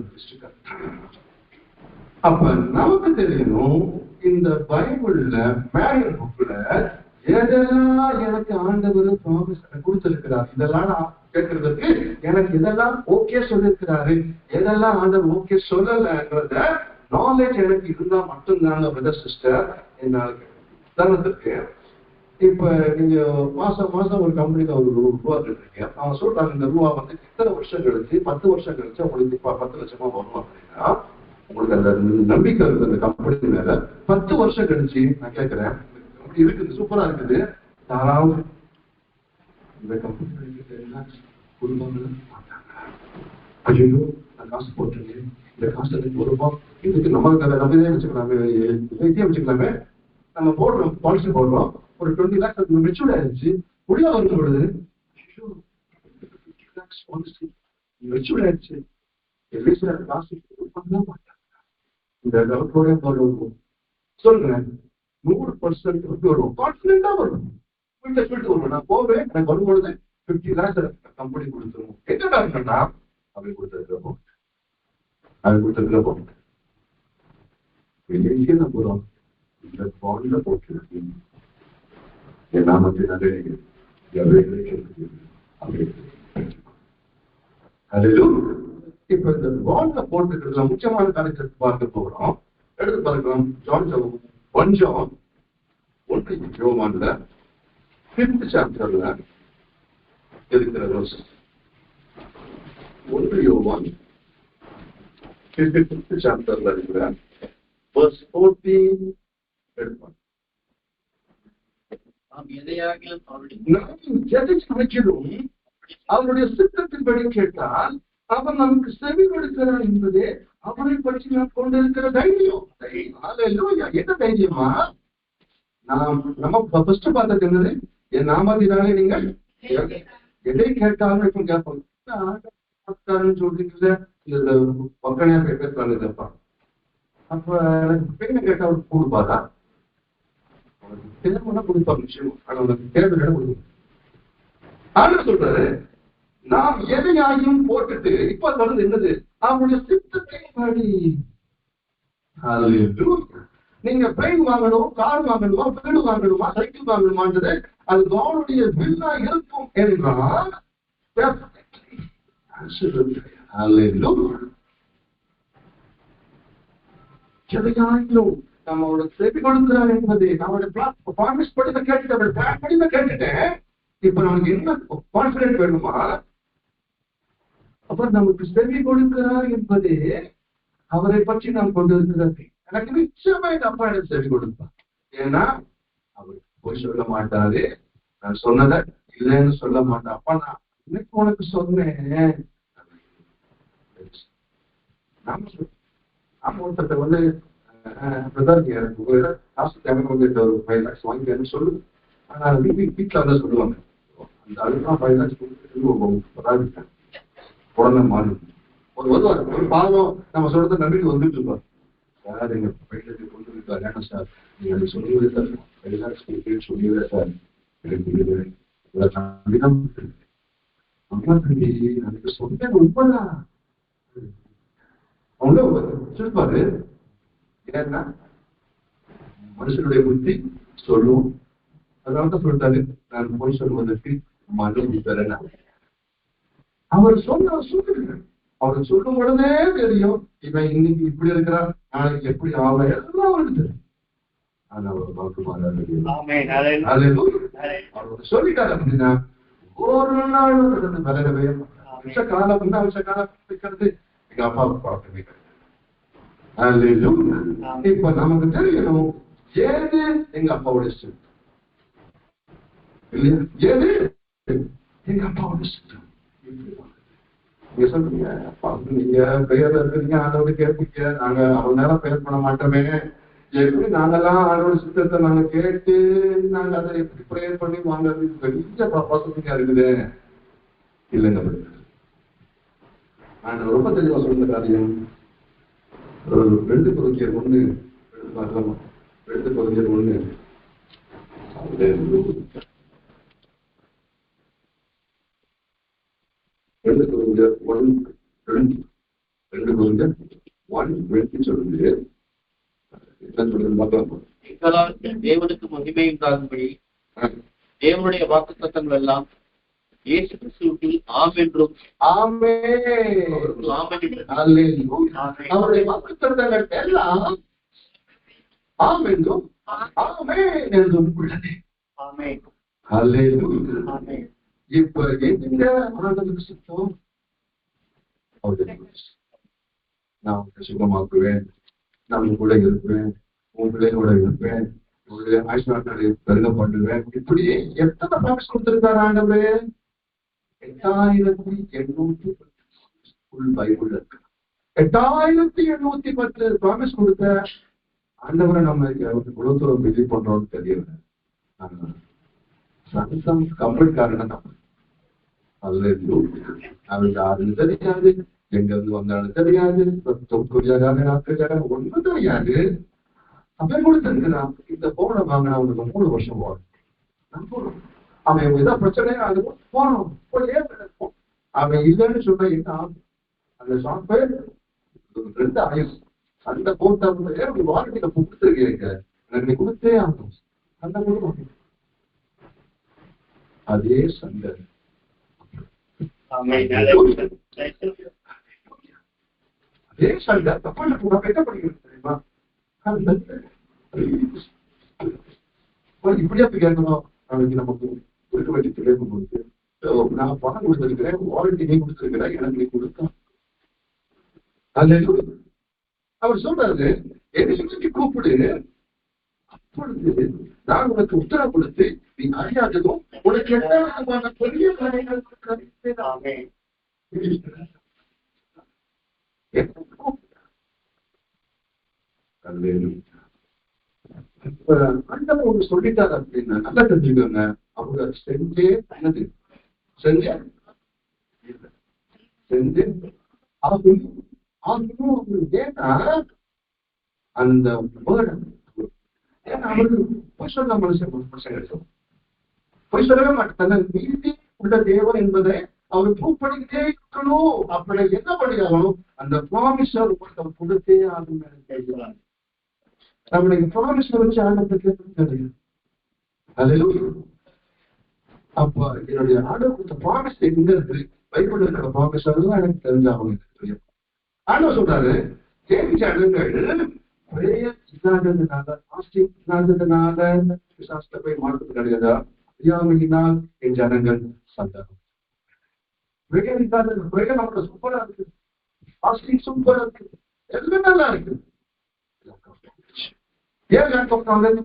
Speaker 1: அப்ப நமக்கு தெரியணும் இந்த பைபிள்ல மேனுவல் புக்ல எதெல்லாம் எனக்கு ஆண்டவர் ப்ராமிஸ் கொடுத்திருக்கிறார், இதெல்லாம் நான் கேட்கறதுக்கு எனக்கு இதெல்லாம் ஓகே சொல்லிருக்கிறாரு, எதெல்லாம் ஆண்டவர் ஓகே சொல்லலன்றத நாலேஜ் எனக்கு இருந்தா மட்டும்தாங்க பிரதர் சிஸ்டர். என்னால உதாரணத்துக்கு இப்ப நீங்க மாசம் மாசம் ஒரு கம்பெனில ஒரு ரூபா கேட்டுருக்கீங்க, அவங்க சொல்றாங்க இந்த ரூபா வந்து இத்தனை வருஷம் கழிச்சு 10 வருஷம் கழிச்சு உங்களுக்கு 10 லட்சமா வரும் அப்படின்னா உங்களுக்கு அந்த நம்பிக்கை இருக்கு அந்த கம்பெனி மேல. 10 வருஷம் கழிச்சு நான் கேட்கிறேன், கம்பெனி இருக்குது, சூப்பரா இருக்குது, யாராவது இந்த கம்பெனி குடும்பங்கள் ஐயோ நான் காசு போட்டுருக்கேன், இந்த காசு எனக்கு ஒரு ரூபாய் இதுக்கு நம்ம இதே வச்சுக்கலாமே, இதே வச்சுக்கலாமே, நம்ம போடுறோம் பாலிசி போடுறோம், ஒரு 20 lakhs மெச்சூர்ட் ஆயிடுச்சு, உள்ள வரும் பொழுது மெச்சூர்ட் ஆயிடுச்சு, காசு பண்ண மாட்டாங்க. இந்த சொல்லுங்க 100% வரும், கான்பிடண்டா வரும், வீட்டை சொல்லிட்டு வருவேன். நான் போவேன், எனக்கு வரும்பொழுது 50 lakhs கம்பெனி கொடுத்துருவோம். என்ன காரணம்னா அப்படி கொடுத்துருக்கோம், அது கொடுத்துருக்கோம். எங்கே தான் போறோம், இந்த பாண்ட்ல போட்டு என் நாமத்தை நல்ல இப்ப இந்த பாண்ட்ல போட்டுக்கிறதுல முக்கியமான காரியத்தை பார்க்க போறோம். எடுத்து பார்க்கலாம். John 1 5th chapterல இருக்கிற verse. 1 John 5th chapterல இருக்கிற verse 14 எடுப்பாங்க. நாம் எதையாகிலும் அவருடைய சித்தத்தின்படி கேட்டால் அவர் நமக்கு செவி கொடுக்கிறார் என்பதே அவரை பற்றி நாம் கொண்டிருக்கிற தைரியம். என்ன தைரியமா? நம்ம ஃபர்ஸ்ட் பார்த்தது என்னது, என் நாமத்தினாலே நீங்கள் எதை கேட்டாலும் இப்ப கேட்பாங்க சொல்றீங்கல்ல, இதுல பக்கனையா பேசுறாங்க இதப்பா. அப்ப எனக்கு பெண்ணை கேட்டா அவருக்கு கொடுப்பாரா? தேர்வுனா கொடுப்பாங்க நிச்சயம், ஆனா உனக்கு தேர்வு இடம் கொடுக்கும். ஆனா சொல்றாரு நாம் எதையாயும் போட்டுட்டு இப்ப சொல்றது என்னது, அவருடைய சித்தத்தின்படி. நீங்க பிளைன் வாங்கணும், கார் வாங்கணுமா, வீடு வாங்கணுமா, சைக்கிள் வாங்கணுமான்றது அது அவருடைய வில்லா இருக்கும் என்றால் எதையாயிலும் நம்மளோட செவி கொடுக்கிறார் என்பது நம்மளுடைய ப்ராமிஸ் படி கேட்டுட்டேன், பிளான் படி கேட்டுட்டேன். இப்ப நமக்கு என்ன கான்பிடன்ட் வேணுமா, அப்ப நமக்கு செவி கொடுக்கிறார் என்பதே அவரை பற்றி நாம் கொண்டு இருக்கிறது. எனக்கு நிச்சயமா எங்க அப்பா எனக்கு செவி கொடுப்பார். ஏன்னா அவர் போய் சொல்ல மாட்டாரு, நான் சொன்னதை இல்லைன்னு சொல்ல மாட்டேன். அப்பா நான் இன்னைக்கு உனக்கு சொன்னேன். நாம ஒருத்தர் வந்து காசு தேவை வந்து ஒரு 5 lakhs வாங்கிக்கன்னு சொல்லு. ஆனா வீட்டுல வந்து சொல்லுவாங்க, அந்த அளவுக்கு 5 lakhs கொடுத்துட்டு உடனே மாறும். ஒரு வருவார், ஒரு பாவம் நம்ம சொல்றத நம்பிட்டு வந்துட்டு இருப்பார். சார் எங்க பையனுக்கு கொண்டு இருக்காரு, ஏன்னா சார் நீங்க அதை சொல்லுவதே சார் 5 lakhs கொடுக்குன்னு சொல்லுவதே சார் எனக்கு நம்பிதான் எனக்கு சொன்னேன் உண்மைதான் அவங்க சொல்லுவாரு. ஏன்னா மனுஷனுடைய புத்தி சொல்லும். அதனாலதான் சொல்லிட்டாரு, நான் போய் சொல்வதற்கு மனம் பெறனா. அவர் சொல்லுங்க, அவர் சொல்லும் உடனே தெரியும் இவன் இன்னைக்கு இப்படி இருக்கிறான், நாளைக்கு எப்படி ஆவ எல்லாம் அவருக்கு தெரியும். ஆனா அவர் பார்க்க மாட்டாரு. அவர் சொல்லிட்டாரு அப்படின்னா ஒரு நாள் விலகவே வருஷக்காலம் இருக்கிறது எங்க அப்பாவை பார்க்கவே. இப்ப நமக்கு தெரியணும் ஏது எங்க அப்பாவோட இஷ்டம் இல்லையா, ஏது எங்க அப்பாவோட இஷ்டம். நீங்க சொல்றீங்க அப்பா நீங்க பெயர் இருக்கிறீங்க, ஆண்டவரை கேட்பீங்க, நாங்க அவ்வளவு நேரம் பெயர் பண்ண மாட்டோமே, எப்படி நாங்கெல்லாம் ஆண்டோட சித்தத்தை நாங்க கேட்டு நாங்க அதை எப்படி பிரேயர் பண்ணி வாங்கறது பெரிய பசங்க இருக்குது இல்லைங்க. நான் ரொம்ப தெளிவா சொல்ற காரியம் 2 Corinthians 1 எடுத்து பார்க்கலாமா? 2 Corinthians 1 சொல்லுது. என்ன சொல்றது பார்க்கலாமா?
Speaker 2: தேவனுக்கு மகிமை உண்டாகும்படி தேவனுடைய வாக்குத்தத்தங்கள் எல்லாம் இயேசு கிறிஸ்துவில் ஆம் என்றும்
Speaker 1: அவருடைய வாக்குத்தத்தங்கள் எல்லாம் ஆம் என்றும் ஆமென் என்றும் உள்ளது. இப்ப எங்க ஆண்டவருக்கு சுத்தம்? நான் உங்களை சுகமாக்குவேன், நான் கூட இருப்பேன், உன் பிள்ளைகளோட இருப்பேன், உங்களுடைய ஆயுஷ்நாட்களை பெருக பண்ணுவேன். இப்படி எத்தனை ப்ராமிஸ் கொடுத்திருக்காரு ஆண்டவரே? 8810 பைபிள் இருக்கு. 8810 ப்ராமிஸ் கொடுத்த ஆண்டவரை நம்ம இவ்வளவு தூரம் பிலீவ் பண்றோம்னு தெரியல. சந்தம் கம்பெனிக்காரன நம்ம அவருக்கு யாருன்னு தெரியாது, எங்க இருந்து வந்தாலும் தெரியாது, ஒன்றும் தெரியாது. அவன் கொடுத்திருக்கிறான், இந்த போனை வாங்கினா அவனுக்கு 3 வருஷம் போகணும். அவன் ஏதாவது பிரச்சனையா அது போனோம், அவன் இல்லைன்னு சொன்ன என்ன ஆகும்? அந்த சாஃப்ட்வேர் 2 ஆயுஸ் சண்டை போட்ட வாரண்டியில கொடுத்துருக்கீங்க, எனக்கு கொடுத்தே ஆகும். சண்டை கொடுக்கும், அதே சண்டை. அதே சண்டை தப்பா என்ன பண்ணிக்கிறது தெரியுமா? இப்படியா கேட்கணும். நாளைக்கு நமக்கு கொடுக்க வேண்டிய தெரியாம கொடுத்து நான் பணம் கொடுத்திருக்கிறேன், வாரண்டி நீ கொடுத்திருக்கிறேன், எனக்கு நீ கொடுத்தான். அவர் சொல்றாரு என்னை கூப்பிடு, அப்பொழுது நான் உனக்கு உத்தரவு கொடுத்து நீ அறியாததும் உனக்கு என்ன விதமான பெரிய காரியங்கள் ஆண்டவன் ஒண்ணு சொல்லிட்டாரு அப்படின்னா நல்லா தெரிஞ்சுக்கோங்க, அவங்க செஞ்சே என்னது செஞ்சே ஏன்னா அந்த அவருக்கு பொய் சொல்ல மனுஷன் கிடைக்கும். பொய் சொல்லவே மாட்டாங்க. நீதி உள்ள தேவன் என்பதை அவர் ப்ரூவ் பண்ணிக்கிட்டே இருக்கணும். அப்படி என்ன பண்ணியாலும் அந்த ப்ராமிஸ் ஒருத்தர் கொடுத்தே ஆகும். நம்மளுக்கு ப்ராமிஸ் வச்சு ஆண்டத்துக்கு அப்ப என்னுடைய ஆண்டவர் கொடுத்த ப்ராமிஸ் எங்க இருக்கு? பைபிள் இருக்கிற ப்ராமிஸ் எல்லாம் எனக்கு தெரிஞ்சாகும். தெரியும். ஆண்டவர் சொல்றாரு ஜனங்கள் இல்லாததுனால போய் மாற்றத்து கிடையாதா? அறியாமையினால் என் ஜனங்கள் சந்தகம். பிரேயர் நம்மளோட சூப்பரா இருக்கு, பாஸ்டிங் சூப்பரா இருக்கு, எல்லாம் நல்லா இருக்கு. ஏன் லேக் ஆஃப் நாலேஜ்?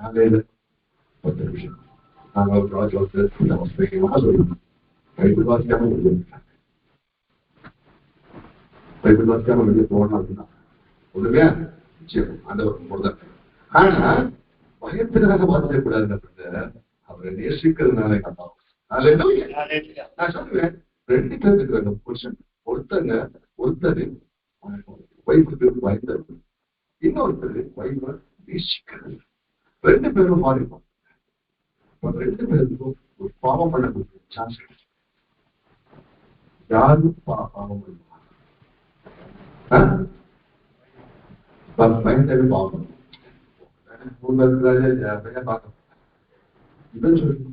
Speaker 1: காலையில 10 நிமிஷம் நாங்கள் ஒரு சொல்லுவோம், பைபிள் வாசிக்காம வெளியே போகணும் அப்படின்னா ஒண்ணுமே நிச்சயம் அந்த ஒரு. ஆனா பயத்தினால வாசிக்கக்கூடாது, அவரை நேசிக்கிறதுனால. நான் சொல்லுவேன், 2 பேர் இருக்கிறாங்க புருஷன். ஒருத்தர் வைஃபுக்கு பயந்தது, இன்னொருத்தர் வைஃபை நேசிக்கிறது. 2 பேரும் மாறிப்போம். 2 பேருக்கும் ஒரு பாவம் பண்ணக்கூடிய சான்ஸ் கிடைக்கும். யாரும் பாவம் பண்ணுவாங்க? பயந்தவே பாவம் பார்க்க இவன் சொல்லி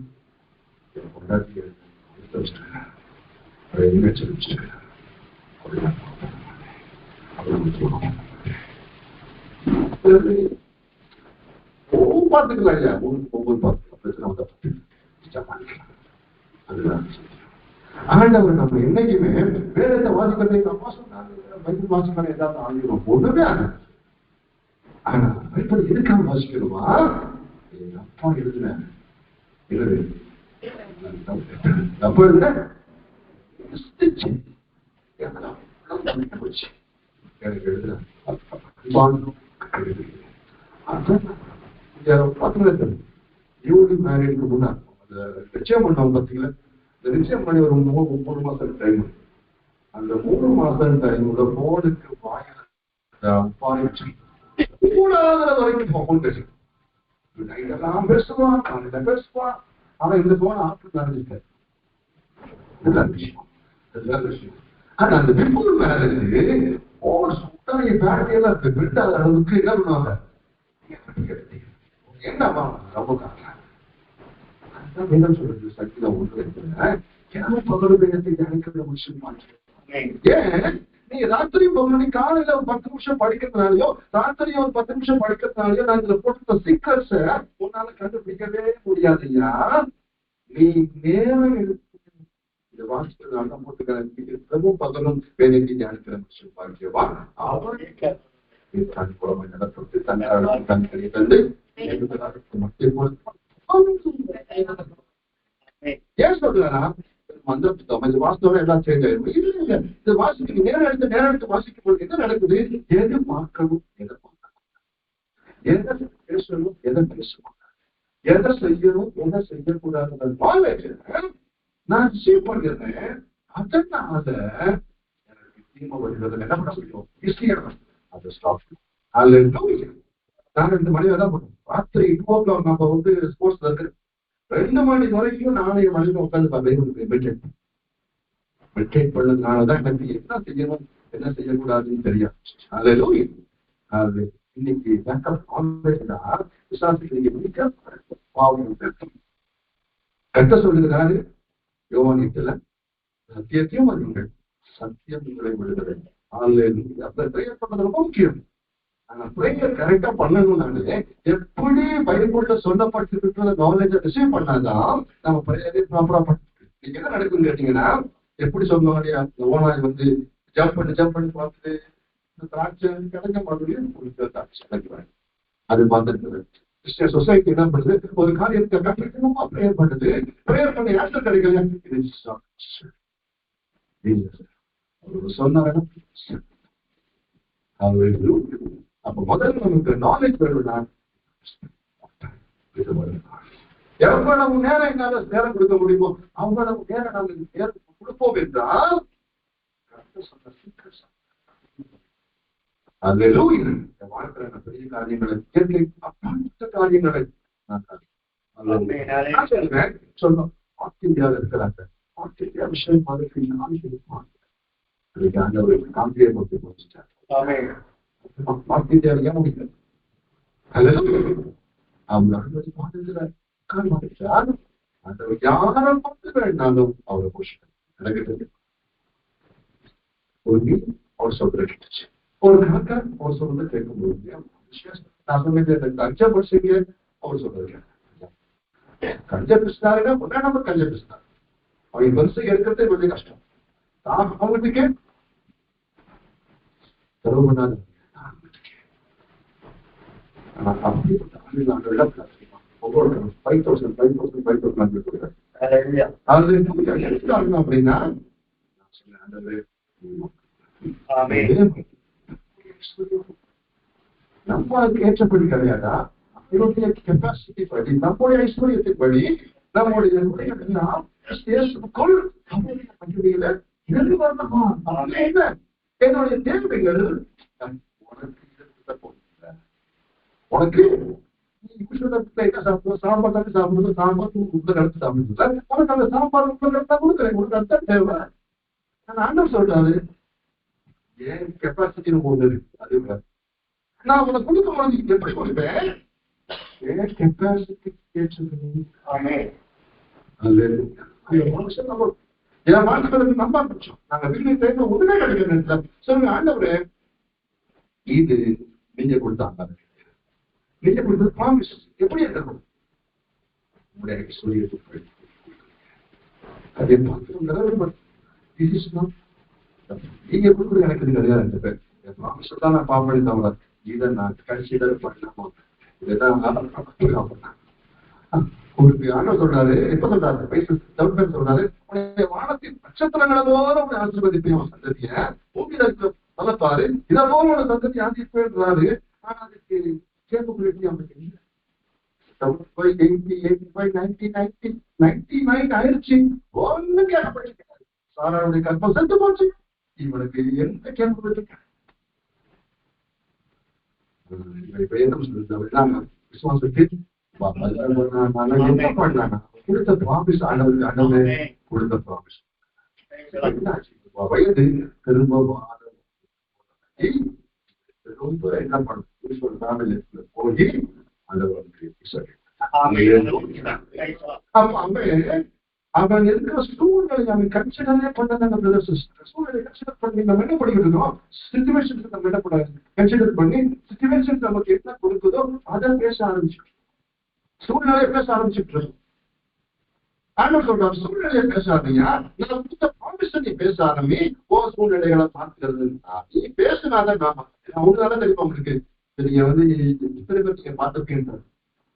Speaker 1: பார்த்துக்கலாம் இல்லையா? ஒவ்வொரு ஆண்டவர் நம்ம என்னைக்குமே வேதத்தை வாசிக்கிறதை அம்மா சொன்னாங்க, பைபிள் வாசிக்கிறேன் ஏதாவது ஆகிடும் ஒண்ணுமே ஆகும். ஆனா பைபிள் எதுக்காக வாசிக்கணுமா? எங்க அப்பா எழுதுன தப்பு எழுதுன எனக்கு எழுதுன மேரேஜுக்கு முன்னாடி நிச்சயம் பண்ணவங்க பார்த்தீங்களா? இந்த நிச்சயம் பண்ணி ஒரு 3 மாசம் டைம். அந்த 3 மாசம் டைம்ல போனுக்கு வாயில வரைக்கும் போன் பேசுறேன். நைட்டெல்லாம் பேசுவான், காலையில பேசுவான். ஆனா இந்த போன ஆப்ஷன் நடந்துருக்காரு. விஷயம். ஆனா அந்த பிஃபோர் மேரேஜ் போன சுட்டாங்க பேட்டரியெல்லாம் பில்ட் ஆகிற அளவுக்கு என்ன பண்ணுவாங்க? என்னவா ரொம்ப காட்டுறாங்க. சொல்றது சக்தியில ஒன்று ஏன் நீங்க ராத்திரி போகணும், காலையில ஒரு 10 நிமிஷம் படிக்கிறதுனாலயோ ராத்திரி ஒரு 10 நிமிஷம் படிக்கிறதுனாலயோ நான் இதுல போட்டு சீக்கிரட்ஸ உன்னால கண்டுபிடிக்கவே முடியாதையா. நீ நேரம் இதை வாசிக்கிறதுனால போட்டு பகலும் வேலைக்கு தியானிக்கிற மனுஷன் பாக்கியவா அவனுக்கு நடத்தி தன் கழிய தந்து ஏன் சொல்றா அந்த வாசத்தோட எல்லாம் சேஞ்ச் ஆயிடும். இல்ல இந்த வாசிக்கு நேரம் எடுத்து வாசிக்கும் போது என்ன நடக்குது? எது பார்க்கணும், எதை பார்க்கணும், எதை பேசணும், எதை பேசணும், எதை செய்யணும், எதை செய்யக்கூடாது நாலேஜ் நான் ரிசீவ் பண்ணிருந்தேன். அதனால எனக்கு தீமை வருகிறது என்ன பண்ண முடியும்? ஈஸியான அதை ஸ்டாப். நாங்க 2 மணி தான் பண்ணுவோம். ராத்திரி 2 o'clock நம்ம வந்து ஸ்போர்ட்ஸ்ல இருக்கு. 2 மணி வரைக்கும் நாளைய மணிக்கு உட்காந்து மெடிடேட் பண்ணதுனாலதான் எனக்கு என்ன செய்யணும் என்ன செய்யக்கூடாதுன்னு தெரியும். அது இன்னைக்கு கட்ட சொல்லுகிறாரு யோவான் 8ல, சத்தியத்தையும் அறியுங்கள், சத்தியம் உங்களை விடுகிறது. அந்த பிரேயர் பண்றது ரொம்ப முக்கியம். ஆனா பிரேயர் கரெக்டா பண்ணணும்னாலே எப்படி பைபிள்ல சொல்லப்பட்டிருக்கிற நாலேஜை ரிசீவ் பண்ணாதான் நம்ம பிரேயரே ப்ராப்பரா பண்ணுறது. நீங்க என்ன நடக்குன்னு கேட்டீங்கன்னா, எப்படி சொன்னோம் இல்லையா, ஓனாய் வந்து ஜம்ப் பண்ணி பார்த்துட்டு திராட்சை கிடைக்க மாட்டேங்குது, திராட்சை கிடைக்கிறாங்க. அது பார்த்துருக்குது. கிறிஸ்டியன் சொசைட்டி என்ன பண்ணுது? ஒரு காரியத்தை கண்டிப்பா பிரேயர் பண்ணுது, பிரேயர் பண்ணி ஆன்சர் கிடைக்கல. சொன்னாங்க. அப்ப முதல்ல நமக்கு நாலேஜ் வேணும்னா எவ்வளவு நேரம் என்னால நேரம் கொடுக்க முடியுமோ அவ்வளவு நேரம் நாங்கள் நேரம் கொடுப்போம் என்றால் வாழ்க்கிற பெரிய காரியங்களை இயற்கை அப்பாற்பட்ட காரியங்களை நான் சொன்னோம். நார்த் இந்தியாவில் இருக்கிறாங்க. நார்த் இந்தியா விஷயம் காந்தியை நோக்கி போச்சுட்டார். நார்த் இந்தியாவில் ஏன் முடியல? அவங்க யாரும் பார்த்து வேண்டாலும் அவரை போஷிக்க நடக்கிறது. ஒரு மீன் அவர் சொல்றது ஒரு காக்கா அவர் சொல்றது கேட்க முடியும். நான் சொன்னது அச்சப்படுறீங்க, அவர் சொல்றது கஞ்ச பிசினாருன்னா முன்னா நம்பர் கஞ்ச பிசினார். அவங்க வரிசை எடுக்கிறதே கொஞ்சம் கஷ்டம். அவங்ககிட்டக்கே செலவு பண்ணாது. அப்படின்னா நம்ம அதுக்கு ஏற்றபடி கிடையாதா? அவருடைய கெப்பாசிட்டி படி, நம்முடைய ஐஸ்வர்யத்தை படி, நம்முடைய என்னுடைய தேவைகள் உனக்கு என்ன சாப்பிடுவோம்? சாம்பார் தான் சாப்பிடுறது. சாம்பார் உள்ள கலந்து சாப்பிடுறது. உனக்கு அந்த சாம்பார் உள்ள கலந்தா கொடுக்குறேன். உனக்கு அதுதான் தேவை. நான் ஆண்டவர் சொல்றாரு, ஏன் கெப்பாசிட்டி ஒண்ணு இருக்கு. அது நான் உனக்கு கொடுக்க முடியும். எப்படி கொடுப்பேன்? ஏன் கெப்பாசிட்டி என் வாழ்க்கைகளுக்கு நம்ப ஆரம்பிச்சோம். நாங்க வீடு டைம்ல உடனே கிடைக்கிறேன். சொல்லுங்க ஆண்டவரே, இது நீங்க கொடுத்தாங்க. நீங்க கொடுத்தது ப்ராமிஸ். எப்படி இருக்கணும்? உங்களுடைய ஐஸ்வர்யத்தை அதே பார்த்து நீங்க கொடுக்குறது எனக்கு கிடையாது. என் ப்ராமிஸ் தான் நான் பாப்படி தவிர இதை நான் கன்சிடர் பண்ணலாமா? இதைதான் உங்களுக்கு ஆண்டவர் சொல்றாரு. எப்ப சொல்றாரு? வயசு சொல்றாரு, வானத்தின் நட்சத்திரங்களை போல உடைய ஆசீர்வதிப்பையும் சந்ததிய பூமியில இருக்க நலப்பாரு இதை போல ஒரு சந்ததி ஆசிர்வாரு. ஆனா அதுக்கு கேப்பபிலிட்டி அவனுக்கு இல்லை. ஆயிடுச்சு. ஒன்னும் கேட்கப்பட்டு சாராவுடைய கற்பம் செத்து போச்சு. இவனுக்கு எந்த கேப்பபிலிட்டி விசுவாசத்துக்கு என்ன பண்ணாங்க? கொடுத்த ப்ராமிஸ் ஆண்டவருக்கு ஆண்டவரே கொடுத்த ப்ராமிஸ் வயது திரும்ப ரொம்ப என்ன பண்ணும்? போய் ஆண்டவருக்கு அவன் இருக்கிற சூழ்நிலை அவன் கன்சிடரே பண்ணாங்க. சூழ்நிலை கன்சிடர் பண்ணி நம்ம என்ன பண்ணிக்கிட்டு இருக்கோம்? சிச்சுவேஷன்ஸ் நம்ம என்ன பண்ண கன்சிடர் பண்ணி சிச்சுவேஷன்ஸ் நமக்கு என்ன கொடுக்குதோ அதை பேச ஆரம்பிச்சுட்டு சூழ்நிலையை பேச ஆரம்பிச்சுட்டு இருக்கோம். ஆண்டவர் சொல்றாரு, சூழ்நிலையை பேசாதீங்க, நான் கொடுத்த ப்ராமிஸ் நீ பேச ஆரம்பி. சூழ்நிலைகளை பார்க்கிறது நீ பேசினாதான் நாம உங்களால தெரியும். உங்களுக்கு நீங்க வந்து இத்தனை பேர் நீங்க பார்த்துருக்கீங்க.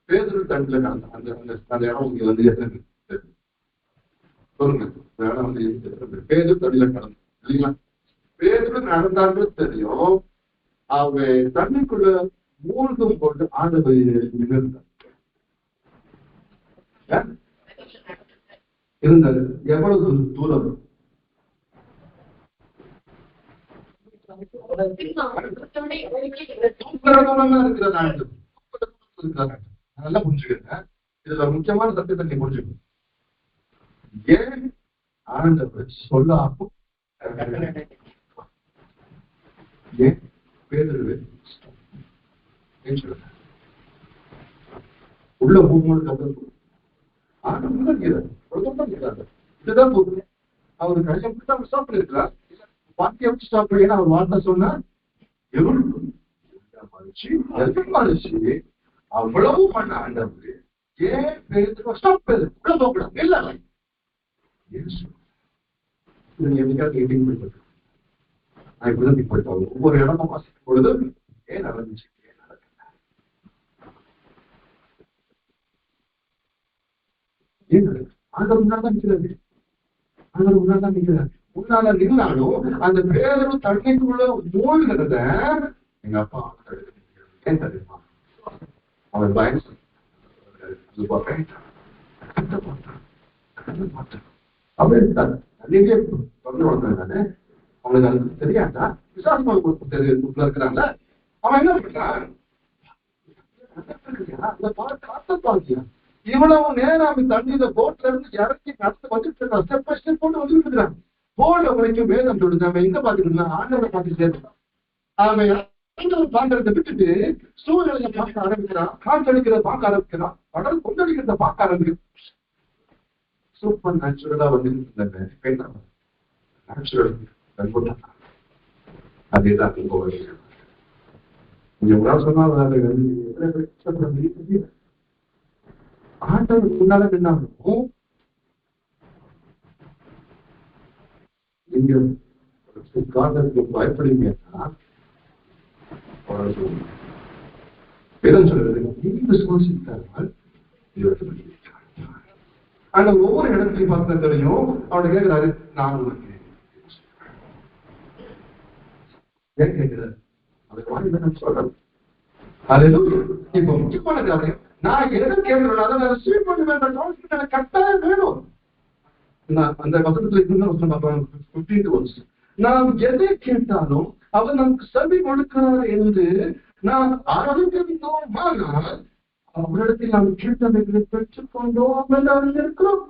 Speaker 1: பேதுரு தண்டில நடந்த அந்த இடம் இங்க வந்து சொல்லுங்க. பேதுரு தண்ணியில நடந்து இல்லைங்களா? பேதுரு நடந்தான்னு தெரியும். அவன் தண்ணிக்குள்ள மூழ்கும் போட்டு ஆண்டவர் நிகழ்ந்தார் இருந்தது. எவ்வளவு தூரம்? நல்லா புரிஞ்சுக்கங்க. இதுல முக்கியமான சத்தியத்தை நீ புரிஞ்சுக்கணும். ஏன் ஆண்டவர் சொல்லாம ஏன் பேதுருவே உள்ள போகும்போது இதுதான் போகுது. அவரு கடைசியா ஸ்டாப் பண்ணிருக்கிறார். வார்த்தையை வச்சு ஸ்டாப் பண்ணி அவர் வார்த்தை சொன்னா அவ்வளவு பண்ண ஆண்டவர் ஏன் பேதுரு ஸ்டாப் பேரு உள்ள போகக்கூடாது இல்ல ஒவ்வொரு இடமும் வாசிக்கும் பொழுது ஏன் நடந்துச்சு ஆண்டவர் முன்னால்தான் நிற்கிறாரு. ஆண்டவர் முன்னால்தான் நிற்கிறாரு. முன்னால நின்னாலும் அந்த பேரு தண்ணிக்குள்ள மூழ்கிறத எங்க அப்பா ஏன் தெரியுமா? அவன் பயம் அவன் இருக்காரு. தண்ணிக்கே தானே அவனுக்கு அது தெரியாதா? விசாரணை இருக்கிறாங்க. அவன் என்ன பண்றான்? பாத்தியா இவ்வளவு நேரம் தண்ணீர போட்ல இருந்து இறக்கி நடந்து வந்துட்டு இருக்கான். ஸ்டெப் பை ஸ்டெப் போட்டு வந்துட்டு இருக்கிறான். போர்ல வரைக்கும் வேதம் சொல்லுது. அவன் எங்க பாத்துட்டு இருந்தான்? ஆண்டவரை பார்த்து சேர்ந்தான். அவன் ஆண்டவர் பாக்குறத விட்டுட்டு சூழ்நிலையை பார்க்க ஆரம்பிக்கிறான். காற்றடிக்கிறத பார்க்க ஆரம்பிக்கிறான். கடல் கொந்தளிக்கிறத பார்க்க ஆரம்பிக்கிறான். சூப்பர் நேச்சுரலா வந்துட்டு இருந்தாங்க. நேச்சுரல் அதேதான் கொஞ்சம் சொன்னா ஆண்டவருக்கு முன்னால நின்னாலும் நீங்க காதலுக்கு பயப்படுவீங்கன்னா வேதம் சொல்றது நீங்க விசுவாசித்தால் ஆனா ஒவ்வொரு இடத்தையும் பார்த்ததையும் அவனை கேட்கிறாரு, நான் உனக்கு ஏன் கேட்கிறாரு? அதுக்கு வாங்கி சொல்றேன். இப்ப முக்கியமான காரியம், நான் எதை கேட்கிறேன் அதை நான் ரிசீவ் பண்ணுவேன். கட்டாயம் வேணும். அந்த வசனத்துல இன்னும் பார்ப்பாங்க 15 நாம் எதை கேட்டாலும் அவர் நமக்கு செவி கொடுக்கிறார் என்று நாம் அறிந்திருந்தோமானால் அவரிடத்தில் நாம் கேட்டவைகளை பெற்றுக் கொண்டோம் என்று அறிந்திருக்கிறோம்.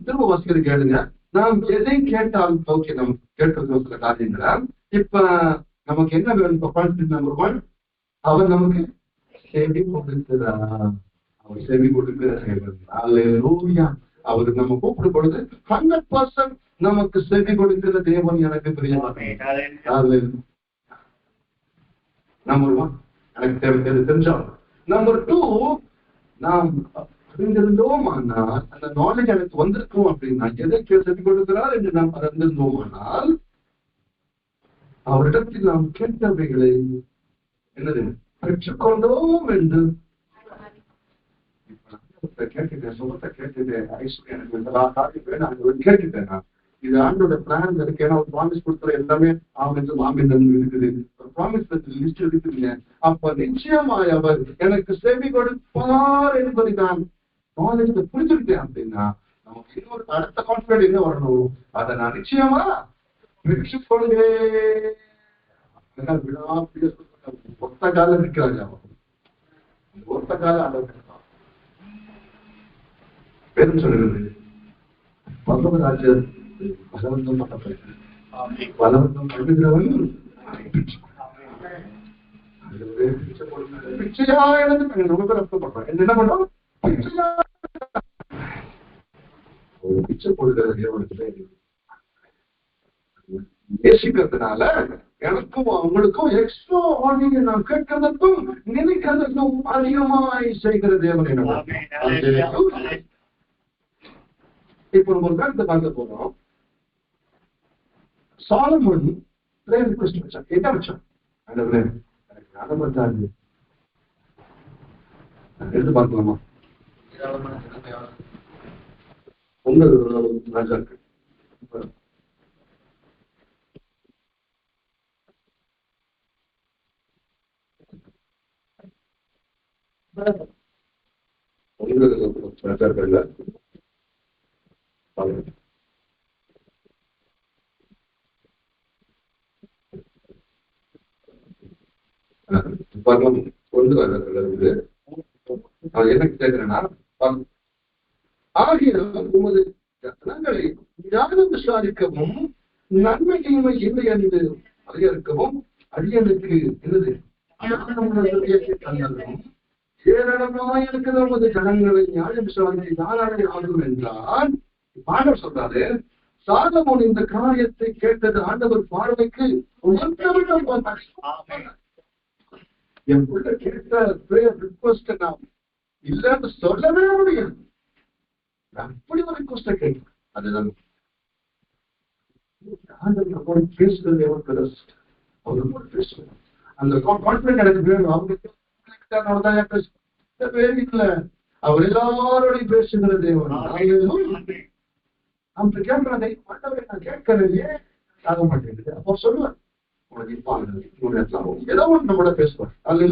Speaker 1: திரும்ப வாசிக்கிறது கேளுங்க. நாம் எதை கேட்டாலும் ஓகே, நம்ம கேட்கறது சில காரியங்களா. இப்ப நமக்கு என்ன வேணும்? நம்பர் 1, அவர் நமக்கு செவி கொடுக்கிறார். அவர் செவி கொடுக்கிறார். அவரு நம்ம கூப்பிடும் பொழுது 100% நமக்கு செவி கொடுக்கிற தேவன் எனக்கு பிரியமான. நம்பர் 1 எனக்கு தேவை தெரிஞ்சோம். நம்பர் 2, நாம் அறிந்திருந்தோம் ஆனால் அந்த நாலேஜ் எனக்கு வந்திருக்கும் அப்படின்னா எதை செவி கொடுக்கிறார் என்று நாம் அறிந்திருந்தோம் ஆனால் அவரிடத்தில் நாம் கேட்டவைகளை என்னது பெற்றுக்கொண்டோம் என்று கேட்டுட்டேன். சுகத்தை கேட்டுட்டேன், ஐஸ்வர்யம் எனக்கு கேட்டுட்டேன். இது ஆண்டோட பிளான் இருக்கு. ஏன்னா ஒரு ப்ராமிஸ் கொடுக்குற எல்லாமே ஆமென் இருக்குது. ஒரு ப்ராமிஸ் லிஸ்ட் இருக்குதுங்க. அப்ப நிச்சயமாய் அவர் எனக்கு செவி கொடுப்பார் என்பதை நான் நாலேஜ்ல புரிஞ்சுக்கிட்டேன் அப்படின்னா நமக்கு இன்னொரு அடுத்த கான்ஃபிடன்ட் என்ன வரணும்? அதை நான் நிச்சயமா பெற்றுக்கொள்கிறேன். ஒத்த காலம் இருக்கிறாங்க. ஒத்த காலம் ஆண்டவர் பேரும் சொல்லுகிறது. பகவராஜர் பலவந்தம் பண்ணப்படுகிறது. பலவந்தம் பண்ணுகிறவன் பிச்சையா எனக்கு ரொம்ப பேர் அர்த்தப்படுறேன். என்ன பண்றோம்? ஒரு பிச்சை போடுகிற தேவனுக்கு நேசிக்கிறதுனால எனக்கும் அவங்களுக்கும் எக்ஸ்ட்ரா ஆர்டினரி நான் கேட்கிறதுக்கும் நினைக்கிறதுக்கும் அதிகமாய் செய்கிற தேவன் என்ன. இப்போ நம்ம ஒரு காலத்தை பார்க்க போறோம். சாலமன் பிரேயர் ரிக்வெஸ்ட் வச்சான். என்ன வச்சான்? எடுத்து பார்க்கலாமா? உங்கள் ராஜாக்கள் ராஜாக்கள்ல என்ன கேட்கிறேன்னா, ஆகினால் உமது ஜனங்களை ஞானம் விசாரிக்கவும் நன்மை தீமை இல்லை என்று அறியறுக்கவும் அடியனுக்கு என்னது ஏராளமாய் இருக்கிற உமது ஜனங்களை ஞானம் விசாரித்து தானாக ஆகும் என்றால் ஆண்டவர் சொல்றாரு. சாலமோன் இந்த காரியத்தை கேட்டது ஆண்டவர் பார்வைக்கு என் பிள்ளை கேட்ட பிரேயர் ரிக்வெஸ்ட் நான் இல்லைன்னு சொல்லவே முடியாது. அப்படி ஒரு ரிக்வெஸ்ட கேட்கிறேன். அதுதான் ஆண்டவர் பேசுறது எவ்வளவு அவரு பேசுவேன். அந்த கான்பிடன்ட் எனக்கு வேணும். அவங்களுக்கு இல்ல, அவர் எல்லாரோடையும் பேசுகிற தேவன். அந்த கேட்கிறதை நான் கேட்கறதையே ஆக மாட்டேங்குது. அப்போ சொல்லுவேன், உனக்கு இப்போ ஏதோ ஒன்று நம்மளோட பேசுவார். அல்ல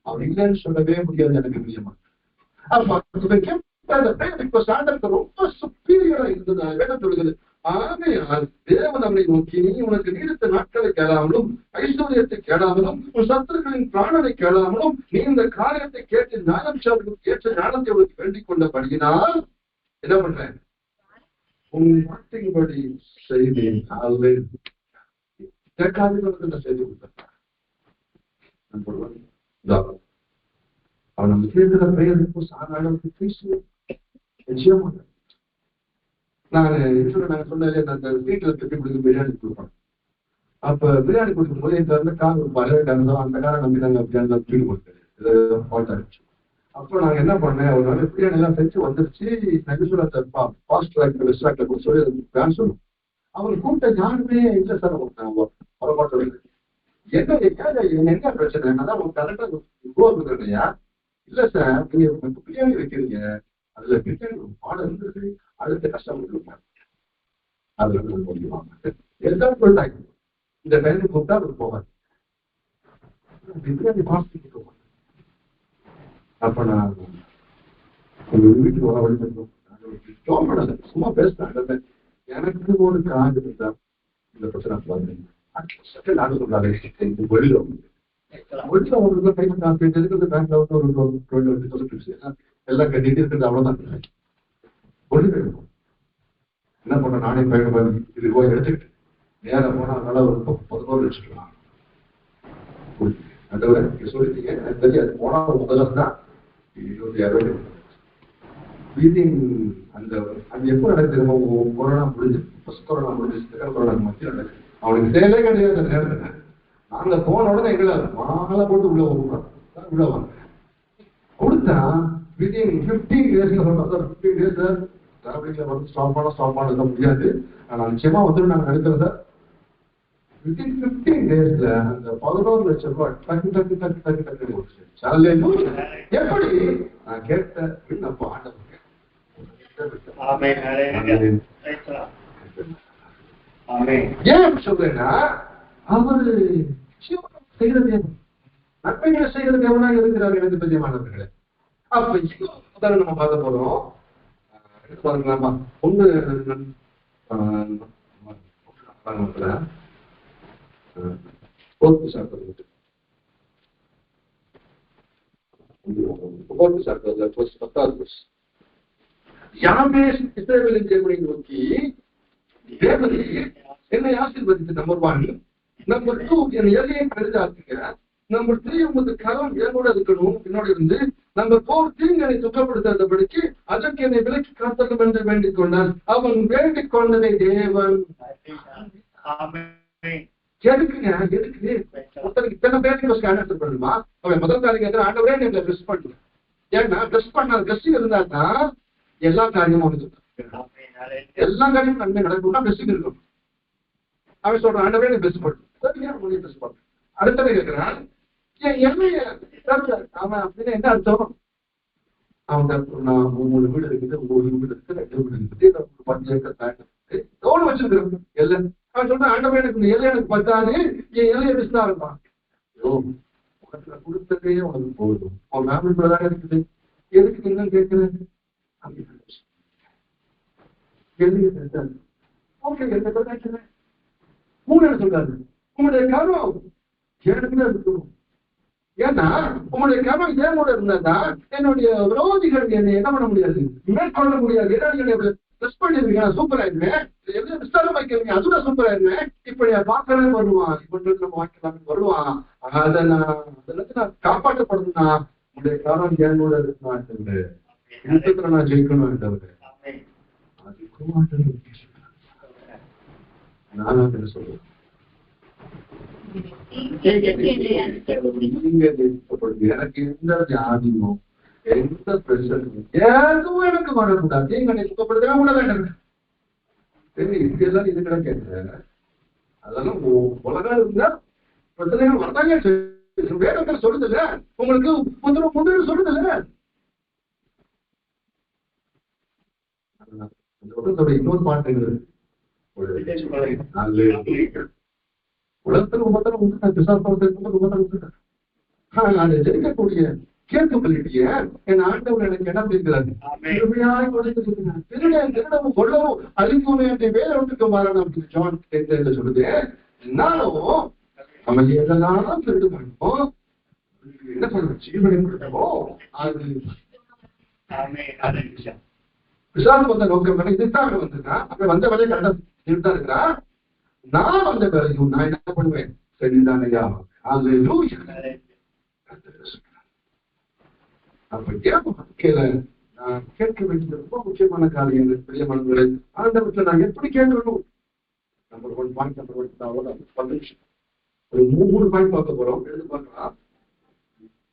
Speaker 1: அவர் இல்லைன்னு சொல்லவே முடியாது. எனக்கு முடியுமா? ரொம்ப சுப்பீரியரா இருந்தது. வேதம் சொல்லுகிறது, ஆகையால் தேவன் அவனை நோக்கி, நீ உனக்கு நீடித்த நாட்களை கேளாமலும் ஐஸ்வர்யத்தை கேளாமலும் உன் சத்துருக்களின் பிராணனை கேளாமலும் நீ இந்த காரியத்தை கேட்டு ஏற்ற ஞானத்தை உனக்கு வேண்டிக் கொண்டபடியினால் என்ன பண்றேன்? உன் வார்த்தையின்படி செய்தேன். செய்தி கொடுத்தான். அவன் நம்ம கேட்கிற பெயருக்கு சாதாரண பேசுவேன். நிச்சயமா நாங்க சொன்னேன், அந்த வீட்டுல கட்டி பிடிக்க பிரியாணி கொடுப்பேன். அப்ப பிரியாணி கொடுக்கும் போது எங்க வந்து கார் ஒரு பழைய கார் தான், அந்த காரை நம்பி நாங்க பிரியாணி தூக்கி கொடுத்தது ஃபால்ட் ஆயிடுச்சு. அப்போ நாங்க என்ன பண்ணேன், ஒரு நாள் பிரியாணி எல்லாம் செஞ்சு வந்துருச்சு. நெகுசுலா சார் ஃபாஸ்ட் ட்ராக்ல வெஸ்ட் ட்ராக்ல கூட சொல்லி பிளான் சொல்லுவோம். அவர் கூட்ட யாருமே இல்லை சார். வரமாட்டோம். என்ன என்ன பிரச்சனை என்னதான் உங்களுக்கு கரெக்டா கொடுக்குறேன் இல்லையா? இல்ல சார், நீங்க பிரியாணி வைக்கிறீங்க, அதுல பிரியாணி பாடம் இருந்தது, அடுத்த கஷ்டப்பட்டு அதுல முடிவாங்க எல்லாம் சொல்லிட்டாங்க. இந்த டைமுக்கு கூப்பிட்டா அவர் போவாங்க. பிரியாணி பாஸ்ட் போவாங்க. அப்ப நான் உங்க வீட்டுக்கு வர வழி சும்மா பேசுறாங்க. எனக்கு ஒரு காது இருந்தா இந்த பிரச்சனை சொல்றாரு. வெளியில வெளியில ஒரு கை காசு இருக்கிறது பேங்க்ல வந்து ஒரு எல்லாம் கட்டிட்டு இருக்கிறது அவ்வளவுதான். வெளியில என்ன பண்ண, நானே பயணம் இது போய் எடுத்துக்கிட்டு நேரம் போனா அதனால ஒரு 11 வச்சுக்கலாம். அந்த சொல்லிட்டீங்க எனக்கு தெரியாது. போனா ஒரு முதல்ல தான் அந்த அது எப்போ நடக்குது? கொரோனா முடிஞ்சு ஃபர்ஸ்ட் கொரோனா முடிஞ்சு செகண்ட் கொரோனா மத்திய நடக்குது. அவனுக்கு செயலே கிடையாது அந்த நேரத்துல. நாங்க போன உடனே எங்களை மாலை போட்டு உள்ள வாங்க கொடுத்தா வித்தின் 15 days 15 days சார் டிராபிக்ல வந்து ஸ்டாப் பண்ண முடியாது. ஆனா நிச்சயமா வந்து நாங்க நினைக்கிறோம் சார். வித்தின் 15 days அந்த 11 லட்சம் ரூபாய் டக்கு டக்கு டக்கு டக்கு டக்கு போச்சு. எப்படி நான் கேட்டேன் விண்ணப்ப ஆண்டவன் ஏன் சொல்றேன்னா, அவரு செய்கிற தேவன், நன்மைகளை செய்கிற தேவனாக இருக்கிறார். எனக்கு பிரியமானவர்களே, அப்ப நம்ம பார்க்க போறோம். பாருங்களாமா ஒண்ணு இஸ்ரவேலின் தேவனை நோக்கி, தேவனே என்னை ஆசீர்வதித்து நம்பர் 1, நம்பர் 2 என் எல்லையை பெரிதாக்குங்க, நம்பர் 3 உமது கரம் என்னோட இருக்கணும் என்னோட இருந்து, நம்பர் 4 தீங்கனை சுத்தப்படுத்தாதபடிக்கு அதற்கு என்னை விலக்கி காத்தலும் என்று வேண்டிக் கொண்டான். அவன் வேண்டிக் கொண்டதை தேவன் எதுக்குங்க எதுக்கு ஒருத்தருக்கு இத்தனை பேருக்கு ஆன்சர் பண்ணுமா? அவன் முதல் காரியம் ஆண்டவரே எங்களை பிளஸ் பண்ணல. ஏன்னா பிளஸ் பண்ண பிளஸ்ஸிங் இருந்தா தான் எல்லா காரியமும் எல்லா காரியமும் நன்மை நடக்கும்னா பிளஸ்ஸிங் இருக்கும். அவன் சொல்றான் ஆண்டவரே எனக்கு பிளஸ் பண்ணு. பிளஸ் பண்ணு. அடுத்தது கேட்கிறான் என்னைய அவன் அப்படின்னா என்ன அர்த்தம்? அவன் நான் 3 வீடு இருக்குது, 1 வீடு இருக்கு, 2 வீடு இருக்குது, 10 ஏக்கர் பேண்ட் இருக்கு, எவ்வளவு வச்சிருக்கிறேன் எல்லை. அவன் சொல்றான் ஆண்டவரே எனக்கு எல்லை எனக்கு பத்தாது, என் எல்லையை பிஸ்னா இருப்பான். உனக்கு கொடுத்ததே உனக்கு போதும். அவன் மேம் இருக்குது, எதுக்கு என்ன கேட்கிறேன்? சொல்றாரு உங்களுடைய கரம் எனக்குதான் இருக்கணும். ஏன்னா உங்களுடைய கரம் ஏன் கூட இருந்தா என்னுடைய விரோதிகள் என்னை என்ன பண்ண முடியாது, மேற்கொள்ள முடியாது. ஏன்னா ட்ரெஸ் பண்ணிருக்கீங்க, சூப்பர் ஆயிருவேன், விஸ்தாரம் வைக்கிறீங்க, அதுதான் சூப்பர் ஆயிருவேன். இப்ப பார்க்கவே வருவான், இப்ப நம்ம வாய்க்கலாம் வருவான். அதெல்லாம் நான் காப்பாற்றப்படணும்னா உங்களுடைய காரணம் ஏன் கூட இருக்குமா நான் ஜெயிக்கணும் என்றவர் நானும் என்ன சொல்றேன். எனக்கு எந்த ஜாதியும் எந்த பிரச்சனையும் எதுவும் எனக்கு வரக்கூடாது. எங்களை சுத்தப்படுத்தவே கூட வேண்டாம். சரி இப்படியெல்லாம் இது கிடைக்க அதெல்லாம் உலகம் இருந்தா பிரச்சனைகள் வரதாங்க. வேதத்தில் சொல்லுதில்ல, உங்களுக்கு முதல் சொல்லுதில்ல. இன்னொரு பாட்டு உலகத்தில் அதை ஜெயிக்கக்கூடிய கேட்கப்பட்டிய என் ஆண்டவர் எனக்கு இடம் இருக்கிறார். திருடவும் கொள்ளவும் அழிக்கவும் என்ற வேறொன்றுக்கு மாறணும் ஜான் சொல்லுது. என்னாலும் நம்ம எதெல்லாம் திருடு பண்ணோம், என்ன சொல்ற ஜீவனை அது விசாரணை வந்த நோக்கம் இதுதான் வந்துருக்கா. அப்ப வந்த வேலையை கரெக்டா தான் இருக்கிறா. நான் வந்த வேலையும் நான் என்ன பண்ணுவேன், சரிதானையா? அப்ப கேட்கல நான் கேட்க வேண்டியது ரொம்ப முக்கியமான காரியங்கள். பிரியமானவர்களே, ஆண்டவர்கிட்ட நான் எப்படி கேட்கணும்? நம்பர் 1 பாயிண்ட் நம்பர் 1 அவ்வளவுதான் 10 நிமிஷம். ஒரு 3 பாயிண்ட் பார்க்க போறோம். எழுதி பார்க்கலாம்.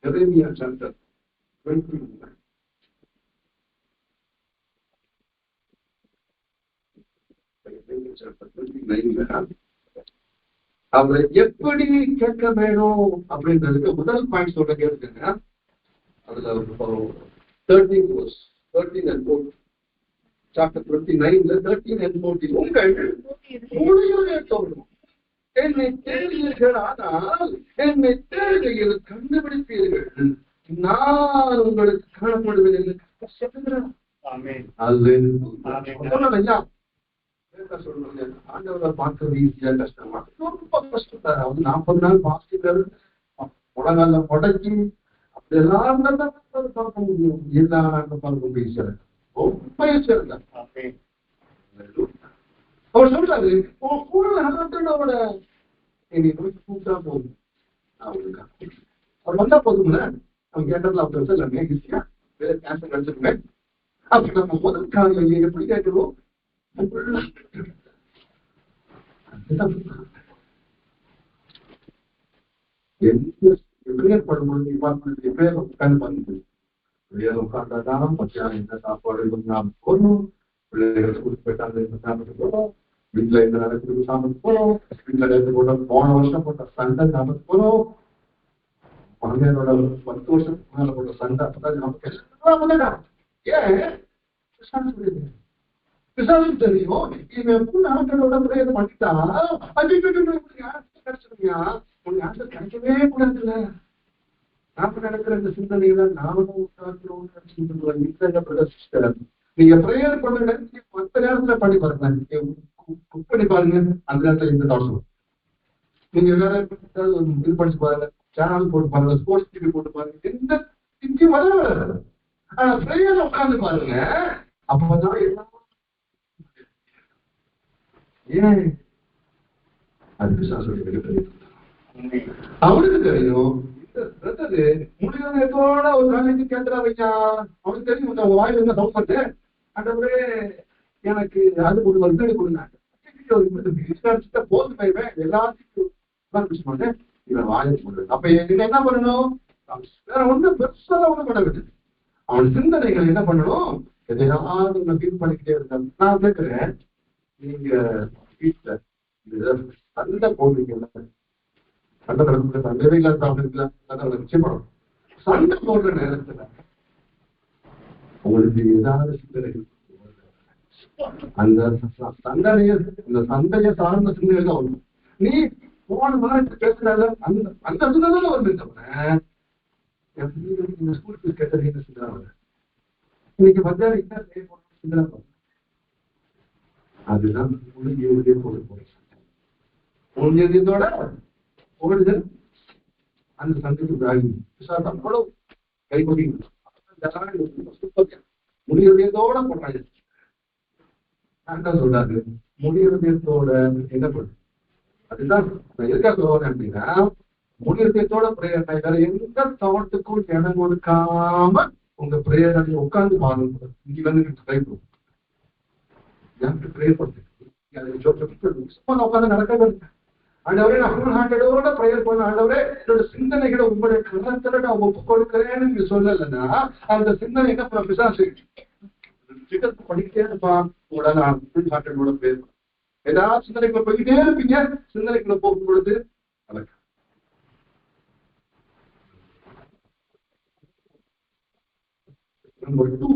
Speaker 1: எரேமியா சாப்டர் 29. அவரை எப்படி கேட்க வேணும் அப்படின்றதுக்கு முதல் பாயிண்ட் சொல்ல கேட்டுங்க. அதுல 13 verse 13 and 14 சாப்டர் 29ல 13 and 14 உங்கள் தோன்றும் என்னை தேடுவீர்கள், ஆனால் என்னை தேடுகையில் கண்டுபிடிப்பீர்கள், நான் உங்களுக்கு காணப்படுவேன் என்று சொல்லுகிறேன். ஆண்டவரை பார்க்கறது ஈஸியா கஷ்டமா? ரொம்ப கஷ்டம். அதாவது 40 நாள் பாசிட்டிவ் முழங்கால முடக்கி அப்படி எல்லாம் பார்க்க முடியும். எல்லா நாட்கள் பார்க்க ஈஸியா இருக்கு, ரொம்ப ஈஸியா இருக்க. அவர் சொல்றாரு கூட அவரோட கூப்பிட்டா போதும், அவர் வந்தா போதும்ல. அவன் கேட்டதுல அப்படி வச்சிடலாமே ஈஸியா, வேற கேன்சர் கிடைச்சிருக்கேன். அப்படி நம்ம முதல் காலையில எப்படி கேட்கிறோம்? படும்பொழுது எப்படியாவது உட்காந்து பண்ணுது. எப்படியாவது உட்கார்ந்தாதான் மத்தியானம் என்ன சாப்பாடு போறோம், பிள்ளைகளை ஸ்கூலுக்கு போயிட்டாங்க சாப்பிட்டு போறோம், வீட்டுல எந்த நடக்குது சாப்பிட்டு போறோம், வீட்டுல நேரத்து போட்ட போன வருஷம் போட்ட சண்டை சாப்பிட்டு போறோம், குழந்தையோட 10 வருஷத்துக்கு மேல போட்ட சண்டை அப்பதான் நமக்கு எல்லாம் ஏன் விசாரிச்சு தெரியும். இவன் நாட்டோட பிரயோகம் பண்ணிட்டா கிடைச்சிருக்கியா? உனக்கு ஆன்சர் கிடைக்கவே கூடாதுல்ல. நாம நடக்கிற இந்த சிந்தனைகளை நாமளும் நீங்க பிரேயர் பண்ணுங்க. மற்ற நேரத்துல பண்ணி பாருங்க, குக் பண்ணி பாருங்க. அந்த நேரத்துல இந்த தாட்ஸ் நீங்க வேற இது படிச்சு பாருங்க, சேனல் போட்டு பாருங்க, ஸ்போர்ட்ஸ் டிவி போட்டு பாருங்க, எந்த திங்கியும் வராது. ஆனா பிரேயர் உட்காந்து பாருங்க, அப்பதான் எல்லாம் ஏன் அது விசுவாசம் அவனுக்கு தெரியும். முடிவதோட ஒரு காலேஜ் கேட்கிறா வையா, அவனுக்கு தெரியும் வாயில என்ன சவுண்ட் பண்ணு, அண்டவரே எனக்கு அது கொடுங்க வீடு கொடுங்க போதுமே எல்லாத்தையும் இவன் வாயை போடுறது. அப்ப என்ன பண்ணணும்? வேற ஒண்ணு பெருசா ஒண்ணு பண்ண வேண்டியது. அவன் சிந்தனைகள் என்ன பண்ணணும்? எதையாவது ஒண்ணு ஃபீல் பண்ணிக்கிட்டே இருக்காங்க. நான் கேட்கிறேன், நீங்க வீட்டுல சண்டை போடுறீங்கல்ல, சண்டை நடக்குது, சண்டை இல்லாத சாப்பிடுறீங்களா? அதை நிச்சயப்படும். சண்டை போடுற நேரத்துல உங்களுக்கு ஏதாவது சிந்தனைகள் அந்த சண்டைய சார்ந்த சிந்தனைகள் தான் வரும். நீ போன மாதிரி பேசுறாங்க அந்த அந்த சிந்தனை வருது. தவிர ஸ்கூல் கேட்டது என்ன சிந்தனை இன்னைக்கு மத்தியானம் என்ன செய்ய போறோம் சிந்தனை பண்ணும். அதுதான் உறுதியோட ஓடுதல். அந்த சண்டைக்கு அவ்வளவு கைப்படி முடியதோட போட்டாங்க. சொல்றாரு முடியதோட என்ன பண்ணு. அதுதான் எதுக்காக சொல்லுவாங்க அப்படின்னா, முடியதோட பிரேயர் வேற எந்த தவட்டுக்கும் இடம் கொடுக்காம உங்க பிரேயர் உட்கார்ந்து பாருங்க. இங்க வந்து கைப்படும் நடக்க ஆண்டவரே நான் ஆண்டோட பிரேயர் பண்ண, ஆண்டவரே என்னோட சிந்தனைகளை உங்களுடைய கருத்துல நான் ஒப்பு கொடுக்கிறேன்னு நீங்க சொல்லலைன்னா அந்த சிந்தனை என்ன பண்ண பிசாசு படிக்கிட்டே இருப்பான். உங்களோட நான் ஆண்டோட பிரேயர் பண்ண ஏதாவது சிந்தனைக்குள்ள போய்கிட்டே இருப்பீங்க. சிந்தனைக்குள்ள போகும் பொழுது நம்பர் 2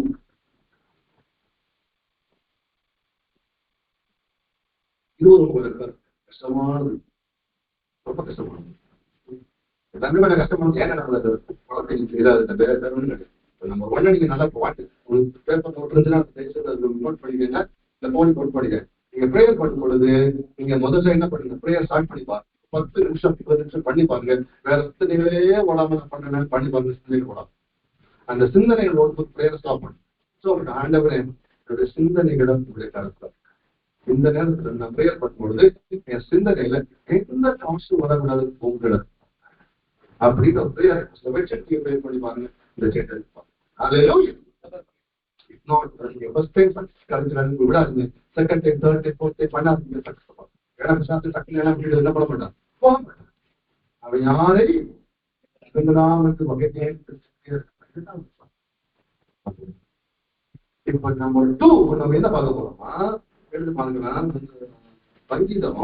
Speaker 1: இது ஒரு கஷ்டமானது, ரொம்ப கஷ்டமானது. எல்லாமே கொஞ்சம் கஷ்டமானது. ஏன்னா குழந்தைங்களுக்கு இல்லாத நம்ம ஒண்ணு நீங்க நல்லா பாட்டு ஒரு பேப்பர் போட்டுருந்துன்னா நோட் பண்ணிக்கங்க, இந்த போன் நோட் பண்ணிக்க. நீங்க பிரேயர் பண்ணும் பொழுது நீங்க முதல்ல என்ன பண்ணுங்க, பிரேயர் ஸ்டார்ட் பண்ணி பாருங்க. 10 நிமிஷம் 20 நிமிஷம் பண்ணி பாருங்க. வேற சிந்தனைகளே ஓடாம நான் பண்றேன் பண்ணி பாருங்க. சிந்தனைகள் ஓடாம அந்த சிந்தனைகள் ஓடும்போது பிரேயர் ஸ்டாப் பண்ணுங்க. ஸோ ஆண்டவரே என்னுடைய சிந்தனைகளை உங்களுடைய கருத்துல இந்த நேரத்துல நான் பிரேயர் பண்ணும்பொழுது என் சிந்தனையில எந்த காசு வரக்கூடாது உங்களை அப்படின்னு ஒரு பிரேயர் செட்டியை பிரேயர் பண்ணி பாருங்க. இந்த செட்டை விடாதுங்க. Second time third time fourth time பண்ணாதீங்க. சாப்பிட்டு டக்குனு என்ன பண்ண மாட்டான், போக மாட்டான். அவன் யாரை வகை. இப்ப நம்ம நம்ம என்ன பார்க்க போறோமா, எடுத்து பார்க்கலாம். சங்கீதம்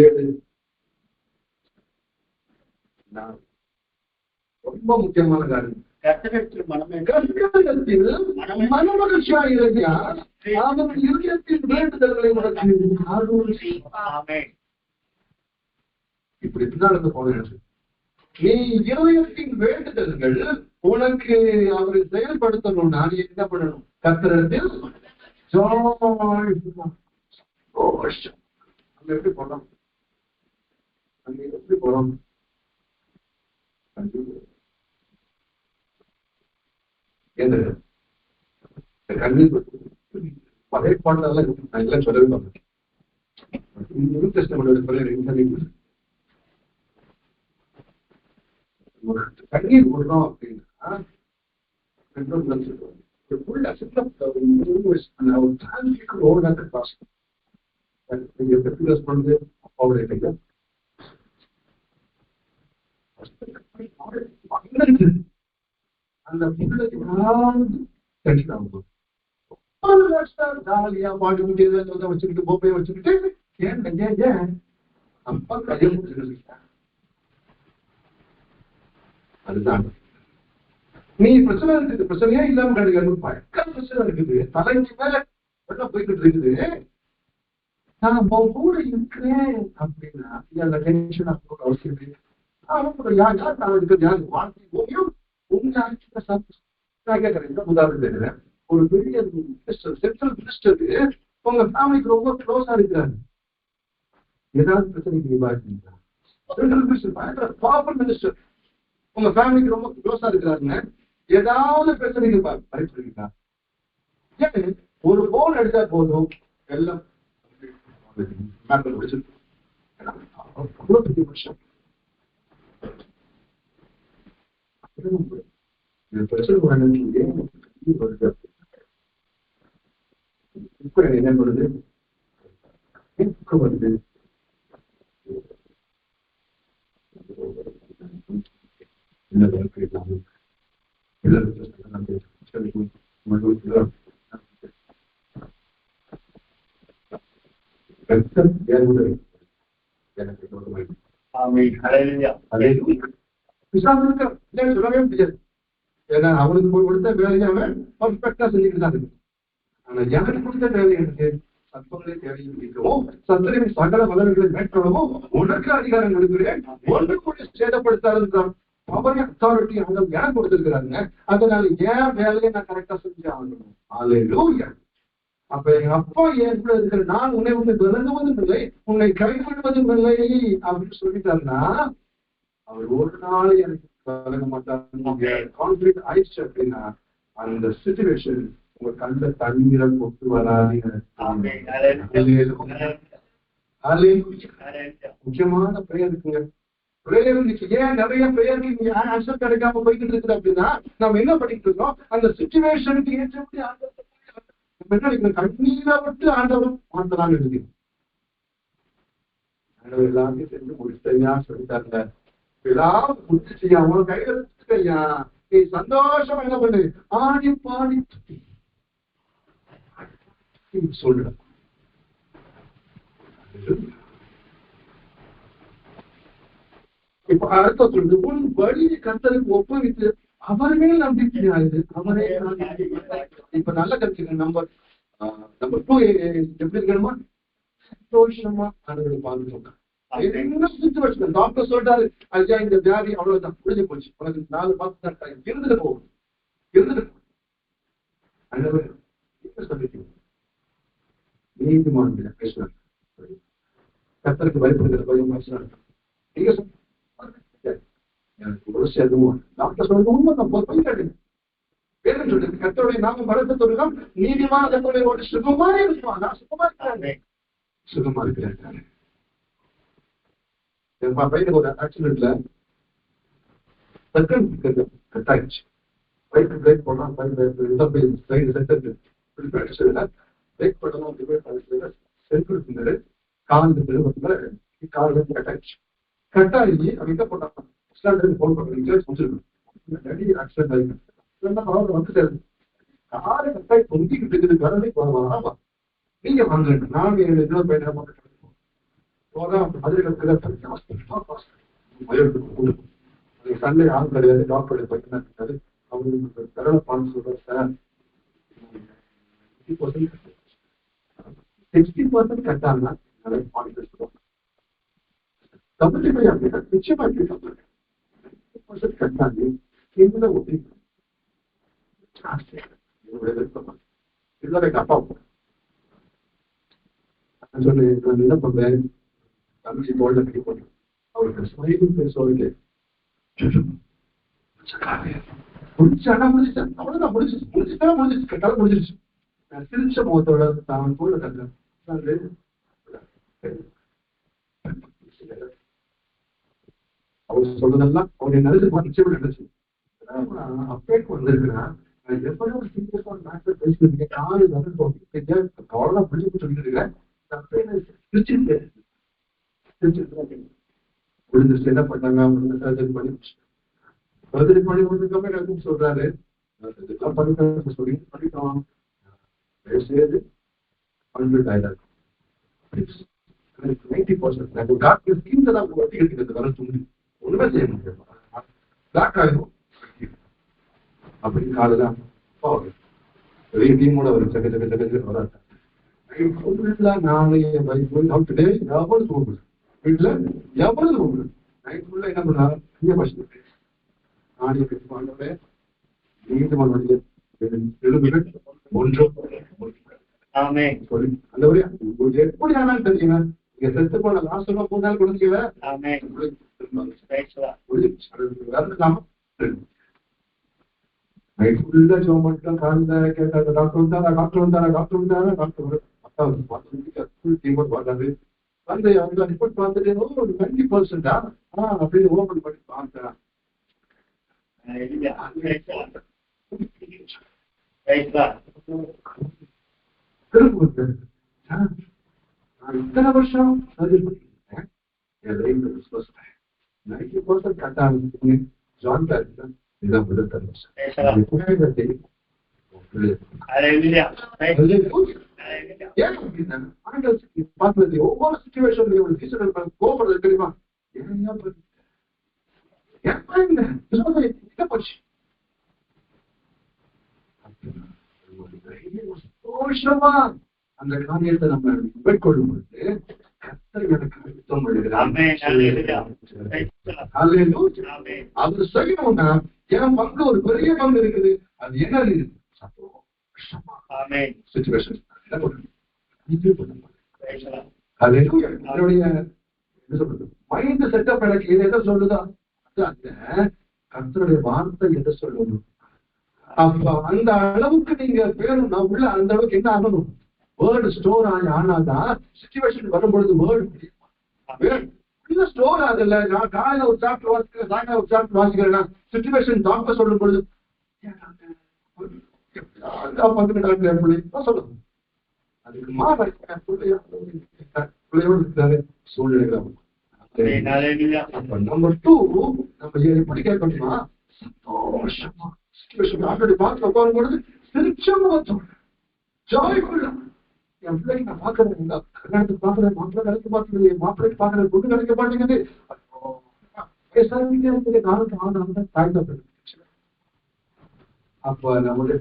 Speaker 1: 7 ரொம்ப முக்கியமான காரியம்.
Speaker 2: கர்த்தரிடத்தில்
Speaker 1: மனமகிழ்ச்சியா இருக்கியா, அவன் இருதயத்தின் வேண்டுதல்களை இப்படி நடந்து போனேன். நீ இருதயத்தின் வேண்டுதல்கள் உனக்கு அவரை செயல்படுத்தணும்னா நீ என்ன பண்ணணும், கர்த்தரிடத்தில் எப்படி போனோம், அங்க எப்படி போறோம், கண்ணீர் பழைய பாடலாம் இருக்கு. நான் எல்லாம் சொல்லவே மாட்டேன். கண்ணீர் விடுறோம் அப்படின்னா அப்பாவுடைய கையில அந்த ஜாலியா பாட்டுக்கிட்டே வச்சுக்கிட்டு போப்பைய வச்சுக்கிட்டு ஏன் அப்பா கையை முடிச்சுக்கிட்டு அதுதான் நீ பிரச்சனை இருக்குது. பிரச்சனையே இல்லாம கிடையாது, பயங்கர பிரச்சனை இருக்குது, தலைக்கு மேல வெள்ள போய்கிட்டு இருக்குது. நான் கூட இருக்கிறேன் அப்படின்னா அந்த டென்ஷன் அவசியம் இல்லை. யார் நான் இருக்கிறது யாரு வாழ்க்கை ஓவியம் உங்க நான் கேட்கறேன். உதாரணம் தெரியுறேன், ஒரு பெரிய மினிஸ்டர், சென்ட்ரல் மினிஸ்டருக்கு உங்க ஃபேமிலிக்கு ரொம்ப க்ளோஸா இருக்கிறாங்க. ஏதாவது பிரச்சனைக்கு நீ பாதிக்கிறீங்களா? சென்ட்ரல் மினிஸ்டர் பயங்கர பவர்ஃபுல் மினிஸ்டர் உங்க ஃபேமிலிக்கு ரொம்ப க்ளோஸா இருக்கிறாருங்க, ஏதாவது பிரச்சனைக்கு பயப்படுறீங்களா? ஏன் ஒரு போன் எடுத்தா போதும் எல்லாம் அவ்வளவு பெரிய விஷயம். பிரச்சனை வருது. இப்ப என்ன வருது, வருது சொல்லவே முடியாது. ஏன்னா அவனுக்கு கொடுத்த வேலையை அவன் பர்ஃபெக்டா செஞ்சுட்டு தான் இருக்கு. ஆனா எனக்கு கொடுத்த வேலை எனக்கு சத்வங்களை தேவையும் சத்திரின் சகல மலர்களை மேற்கொள்ளவும் உனக்கு அதிகாரம் கொடுக்கிறேன், ஒன்று கூட சேதப்படுத்தாதுன்றான். அவரே அத்தாரிட்டி அவங்க ஏன் கொடுத்திருக்கிறாங்க, அதனால ஏன் வேலையை நான் கரெக்டா செஞ்சு ஆகணும். அல்லேலூயா. அப்ப எங்க அப்பா என் கூட இருக்கிற நான் உன்னை விலகுவதும் இல்லை, உன்னை கைவிடுவதும் இல்லை அப்படின்னு சொல்லிட்டாருன்னா அவர் ஒரு நாள் எனக்கு விலக மாட்டார். கான்ஃபிளிக்ட் ஆயிடுச்சு அப்படின்னா அந்த சிச்சுவேஷன் உங்க கண்ட தண்ணீரை கொண்டு வராதீங்க. முக்கியமான பிரேயர் இருக்குங்க. பிரேயர் ஏன் நிறைய பிரேயருக்கு ஆன்சர் கிடைக்காம போய்கிட்டு இருக்குது அப்படின்னா நம்ம என்ன பண்ணிட்டு இருக்கோம், அந்த சிச்சுவேஷனுக்கு ஏற்றபடி ஆண்டவர் கண்ணீரை விட்டு ஆண்டவரும் மாற்றலான்னு இருக்கு. ஆண்டவர் எல்லாத்தையும் செஞ்சு முடிச்சையா சொல்லிட்டாங்க, ஏதாவது முடிச்சியா உன் கையில வச்சுக்கையா, நீ சந்தோஷமா என்ன பண்ணு, ஆடி பாடி சொல்ற. இப்ப அடுத்த சொல்றது, உன் வழியை கர்த்தருக்கு ஒப்புவித்து அவர் மேல் நம்பிக்கை ஆயுது, அவரே. இப்ப நல்ல கருத்து நம்பர் 2 எப்படி இருக்கணுமா, சந்தோஷமா ஆண்டவரை பார்த்துக்கோங்க. டாக்டர் சொல்றாரு ஐயா இந்த வியாதி அவ்வளவுதான் முடிஞ்சு போச்சு, உனக்கு 4 மாசம் தான் டைம், இருந்துட்டு போகும் நீதிமான பேசுறாங்க. கர்த்தருக்கு பயப்படுகிற பயம் பேசுறாங்க. நீங்க எனக்கு ஒரு சேதமும் டாக்டர் சொல்றது உண்மைதான், போய் வேதம் சொல்றது கர்த்தருடைய நாமம் பலத்தோடு நீதிமான கர்த்தருடைய சுகமா இருக்குமா, நான் சுகமா இருக்கிறேன், சுகமா இருக்கிறேன். பையனுக்கு ஒரு ஆக்சிடென்ட்ல கட்டாயிடுச்சு. பைக்கு பிரேக் போனா பிரேக் பண்ணணும் அப்படின்னு சென்ட்ரல் பின்னரு காலில் பெருவத்துல காலில் கட்டாயிடுச்சு. கட்டாயி அவங்க என்ன பண்ணாங்க, போன் பண்ணுறீங்க முடிச்சிருக்கணும் ஆக்சிடென்ட் ஆகிருக்கு வந்து சேருது. காலை கட்டாய் தொங்கிக்கிட்டு இருக்குது, கடலை போகலாம் நீங்க வாங்க நான் இன்னொரு பையன் சண்டே ஆள் கிடையாது, டாக்டருடைய பையனா இருக்காரு, அவங்களுக்கு கடலை பான்னு சொல்ற சார் 60% கட்டாங்க தமிழ்நாடு அப்படின்னா நிச்சயமா கட்டாங்க என்ன ஒட்டி இதுதான் எங்க அப்பா சொல்லி நான் என்ன பண்றேன், தமிழ் தோல்ல கட்டி போட்டேன் அவருக்கு ஸ்மைலிங் பேசுவாங்க முடிச்சானா முடிச்சிட்டேன் அவ்வளவுதான் முடிச்சிச்சு கட்டால முடிஞ்சிருச்சு. நான் சிரிச்ச முகத்தோட தான் தோல்ல கட்டேன். அவர் சொல்றதெல்லாம் அவருடைய நினைச்சு நிச்சயம் நினைச்சு அப்பேக்கு வந்திருக்கிறேன். நான் எவ்வளவு சீரியஸா மேட்டர் பேசிக்கிறீங்க, காலு வந்து கவலை பிடிச்சு சொல்லிட்டு இருக்கேன். முடிஞ்சிருச்சு. என்ன பண்ணாங்க, சர்ஜரி பண்ணி சர்ஜரி பண்ணி முடிஞ்சதுக்கு சொல்றாரு இதெல்லாம் பண்ணிட்டோம் சொல்லி பண்ணிட்டோம் சேர்ந்து 100,000 90% டாக்டர் ஸ்கீம் தான் வட்டி எடுக்கிறது வர சொல்லி ஒண்ணுமே செய்ய முடியும். பிளாக் ஆகிடும் அப்படின்னு காலதான் பெரிய டீமோட ஒரு செகண்ட் வராது. நானே வீட்டுல எவ்வளவு தூங்குது, வீட்டுல எவ்வளவு தூங்குது, நைட் ஃபுல்லா என்ன பண்ணாரு நானே பாண்டவே நீங்க மனுடைய ஒன்றும் சொல்லி அந்த ஒரு எப்படி ஆனாலும் தெரியுங்க. நீங்க செத்து போன லாஸ்ட் 3 நாள் கொடுத்தீங்க நைட் ஃபுல்லா ஜோம் பண்ணிட்டோம். காலையில கேட்டாங்க டாக்டர் வந்தாரா பாட்டாரு வந்து அவங்க ரிப்போர்ட் பார்த்துட்டு ஒரு 90% அப்படின்னு ஓபன் பண்ணி பார்த்தேன். இத்தனை வருஷம் 90% கட்டாங்க ஜாயின் பேரிஸ் இதான் முதல் புகைப்படத்தை ஒவ்வொரு சிச்சுவேஷன் கோபப்படுறது தெரியுமா, சந்தோஷமா அந்த காரியத்தை நம்ம மேற்கொள்ளும் பொழுது கர்த்தர் எனக்கு யுத்தம் பண்ணுகிறார். அவர் செய்யணும்னா என் பங்கு ஒரு பெரிய பங்கு இருக்குது. அது என்ன சந்தோஷமா சிச்சுவேஷன் என்னுடைய மைண்ட் செட்டப் எனக்கு இது எதை சொல்லுதோ அந்த கர்த்தருடைய வார்த்தை எதை சொல்லணும். அப்ப அந்த அளவுக்கு நீங்க வேணும்னா உள்ள அந்த அளவுக்கு என்ன ஆகணும், வேர்டு ஸ்டோர் ஆனாதான் சிச்சுவேஷன் வரும்பொழுது வேர்டு ஸ்டோர் ஆகல. நான் காலையில ஒரு சாப்டர் வாசிக்கிறேன், சாயங்காலம் ஒரு சாப்டர் வாசிக்கிறேன்னா சிச்சுவேஷன் டாக்டர் சொல்லும் பொழுது சொல்லணும். அதுக்கு பிள்ளையோடு இருக்கிறாரு சூழ்நிலைகள். நம்பர் 2 நம்ம எப்படி கேட்கணுமா, சந்தோஷமா சிச்சுவேஷன் ஆல்ரெடி பார்த்து உட்காரும் பொழுது சிரிச்சமா ஜாய்ஃபுல்லா என் பிள்ளைக்கு நான் பாக்குறேன், கல்யாணத்துக்கு பாக்குறேன், மாப்பிள்ளை கிடைக்க மாட்டேங்குது, மாப்பிள்ளைக்கு பாக்குறேன், பொண்ணு கிடைக்க மாட்டேங்குது. நாளுக்கு ஆண்டு தாய் தான். அப்ப நம்மளுடைய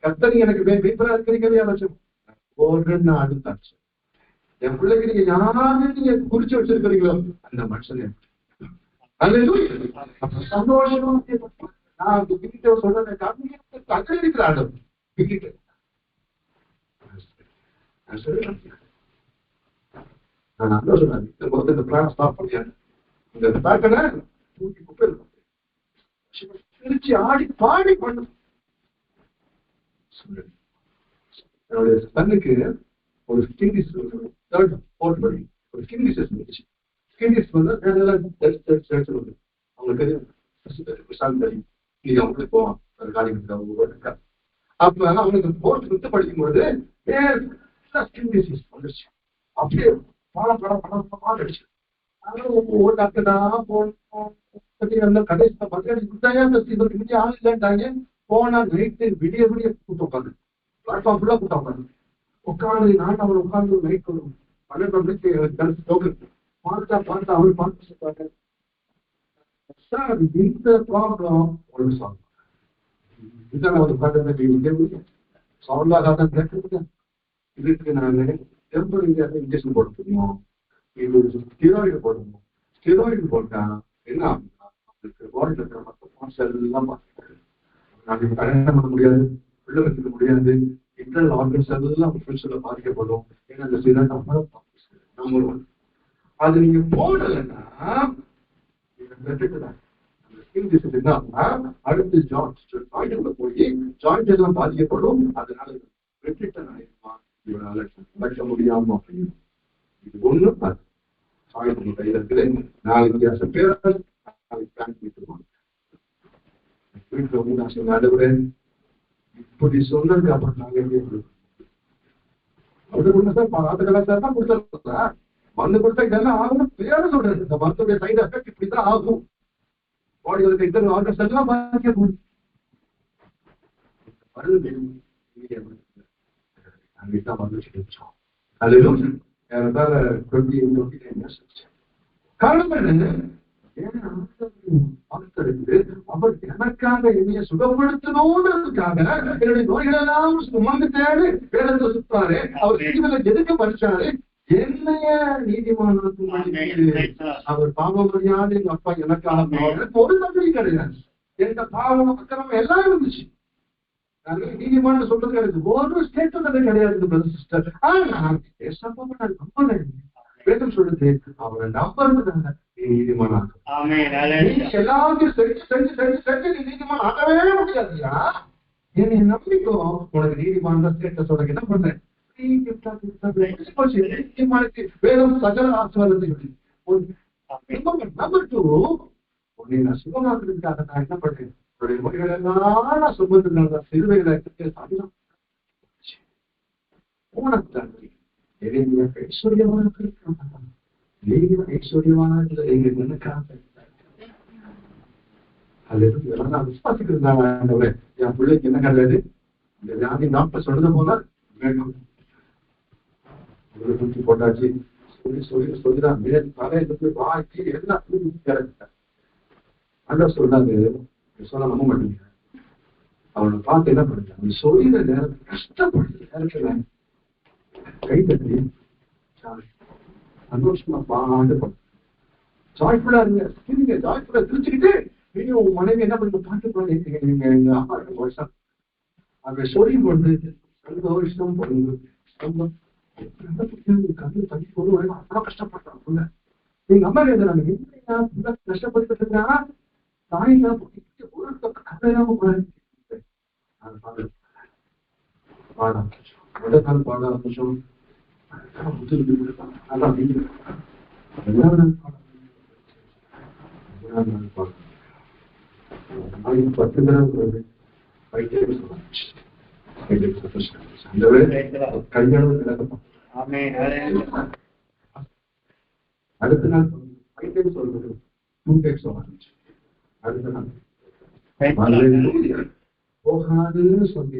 Speaker 1: கர்த்தர் எனக்கு பேப்பரா இருக்கிறீங்களே அவசியம் அடுத்தாச்சு. என் பிள்ளைக்கு நீங்க யாரு நீங்க குறிச்சு வச்சிருக்கிறீங்களோ அந்த மனுஷன் சந்தோஷமா நான் சொல்றேன். இருக்கிறாள் நான் சொன்னேன் இந்த பிளான் ஸ்டாப் பண்ணியாரு. இந்த பேக்கனை தூக்கி குப்பை திருச்சி ஆடி பாடி பண்ணு. என்னுடைய சன்னுக்கு ஒரு ஸ்கின்டிஸ் தேர்ட் ஃபோர்த் படி ஒரு ஸ்கின்டிஸ் இருந்துச்சு. ஸ்கின்டிஸ் வந்து அவங்களுக்கு தெரியும் விசாரணை நீங்க அவங்களுக்கு போவான் காலிங்க. அப்ப அவனுக்கு போர்த்து வித்து படிக்கும்போது ஸ்கின் டிசீஸ் வந்துருச்சு. அப்படியே படம் படம் படம் படம் அடிச்சு ஒவ்வொரு டாக்டர் தான் கடைசி பத்தி ஆள் இல்லைன்ட்டாங்க. போனா நைட்டு விடிய விடிய கூட்டம் உட்காந்து பிளாட்ஃபார்ம் ஃபுல்லா கூட்டம் உட்காந்து நான் அவர் உட்காந்து நைட் ஒரு 12 மணிக்கு பார்த்தா அவர் பார்த்து சொல்றாங்க, சார் இந்த ப்ராப்ளம் ஒரு சால்வ் இதுதான் ஒரு பாட்டு சவுண்டாக கேட்க இதுக்கு நான் டெம்பரரியாக இன்ஜெக்ஷன் போட முடியும். இது ஸ்டெராய்டு போடணும். ஸ்டெராய்டு போட்டா என்ன ஆகுதுன்னா அவங்களுக்கு பாடியில் இருக்கிற மற்ற பார்ட்ஸ் எல்லாம் பார்த்துக்காரு. நாளைக்கு கல்யாணம் பண்ண முடியாது, பிள்ளை வச்சுக்க முடியாது, இன்டர்னல் ஆர்கன்ஸ் எல்லாம் ஃபியூச்சர்ல பாதிக்கப்படும். ஏன்னா அந்த ஸ்டெராய்டு நம்பர் 1 அது நீங்க போடலைன்னா அடுத்து ஜாயிண்ட்ல போய் ஜாயிண்ட் எல்லாம் பாதிக்கப்படும். அதனால இவனால நடக்க முடியாம இது ஒண்ணு ஜாயிண்ட் கையில இருக்குது. நாளைக்கு பேர் வீட்டுல வந்து நான் சொன்ன நடுவுறேன் இப்படி சொன்னதுக்கு அப்புறம் நாங்க எப்படி தான் கொடுத்தா மருந்து கொடுத்தா இதெல்லாம் ஆகும் பேர சொல்றது. இந்த மருந்துடைய சைடு எஃபெக்ட் இப்படிதான் ஆகும். பாடிகளுக்கு இன்டர்னல் ஆர்கன்ஸ் எல்லாம் பாதிக்கப்படும். காரணம் என்ன? அவர் எனக்காக என்னைய சுகப்படுத்தணும்ன்றதுக்காக என்னுடைய நோய்களெல்லாம் சுமந்துட்டாரு, வேதத்தை சுத்தாரு. அவர் செய்வதை எதுக்கு படிச்சாரு? என்னைய நீதிமானத்துக்கு அவர் பாவம் அறியாது எங்க அப்பா எனக்காக ஒரு தகுதி கிடையாது. எந்த பாவம் அக்கிரமம் எல்லாம் இருந்துச்சு. நீதிமான்னு சொல்றது எனக்கு ஒரு ஸ்டேட்மெண்ட் கிடையாது சிஸ்டர். ஆனா நம்பல. வேதம் சொல்லுது அவரை நம்புறதுனால நீ நீதிமானா எல்லாத்தையும் செஞ்சு செஞ்சு செஞ்சு செஞ்சு நீ நீதிமான் ஆகவே முடியாதுயா. என்னை நம்பிக்கோ உனக்கு நீதிமான ஸ்டேட்டஸ் உனக்கு என்ன பண்றேன் வேதம் சகல ஆசீர்வாதத்தை நம்பர் 2 உன்னை நான் சுகமாக்குறதுக்காக நான் என்ன பண்றேன்? உன்னுடைய மொழிகள் எல்லாம் நான் சுமந்துனால சிறுவைகளை ஐஸ்வர்யமான ஐஸ்வர்யமான விசுவாசிக்கிறது. என் பிள்ளைக்கு என்ன கிடையாது? இந்த ஜாதி டாக்டர் சொல்றது போல தூக்கி போட்டாச்சு சொல்லி சொல்லி சொல்லிதான் தலையில வாக்கி எல்லாம் அண்ணா சொல்றாங்க. சொல்ல நம்ப மாட்டீங்க. அவனை பார்த்து என்ன பண்ணுங்க, அவன் சொல்லிற நேரத்தில் கஷ்டப்படுற நேரத்துல கை தட்டி சந்தோஷமா பாட்டு பண்ண ஜாய்ஃபுல்லா இருங்க, சிரிங்க, ஜாய்ஃபுல்லா சிரிச்சுக்கிட்டு நீங்க உங்க மனைவி என்ன பண்ணி பாட்டு பாடிங்க. எங்க அம்மா 2 வருஷம் அதை சொல்லி கொண்டு சந்தோஷம் பண்ணுங்க. கண்ணு தண்ணி போது அவ்வளவு கஷ்டப்படுறாங்க. எங்க அம்மா கேட்கிறாங்க கஷ்டப்பட்டு இருக்கா தாய் கதையாம முதல் நாள் பாட ஆரம்பிச்சோம். பத்து தடவை அடுத்த நாள் சொல்றது 2 டைம்ஸ் ஆரம்பிச்சு. அடுத்த நாள் போகாதுன்னு சொல்லி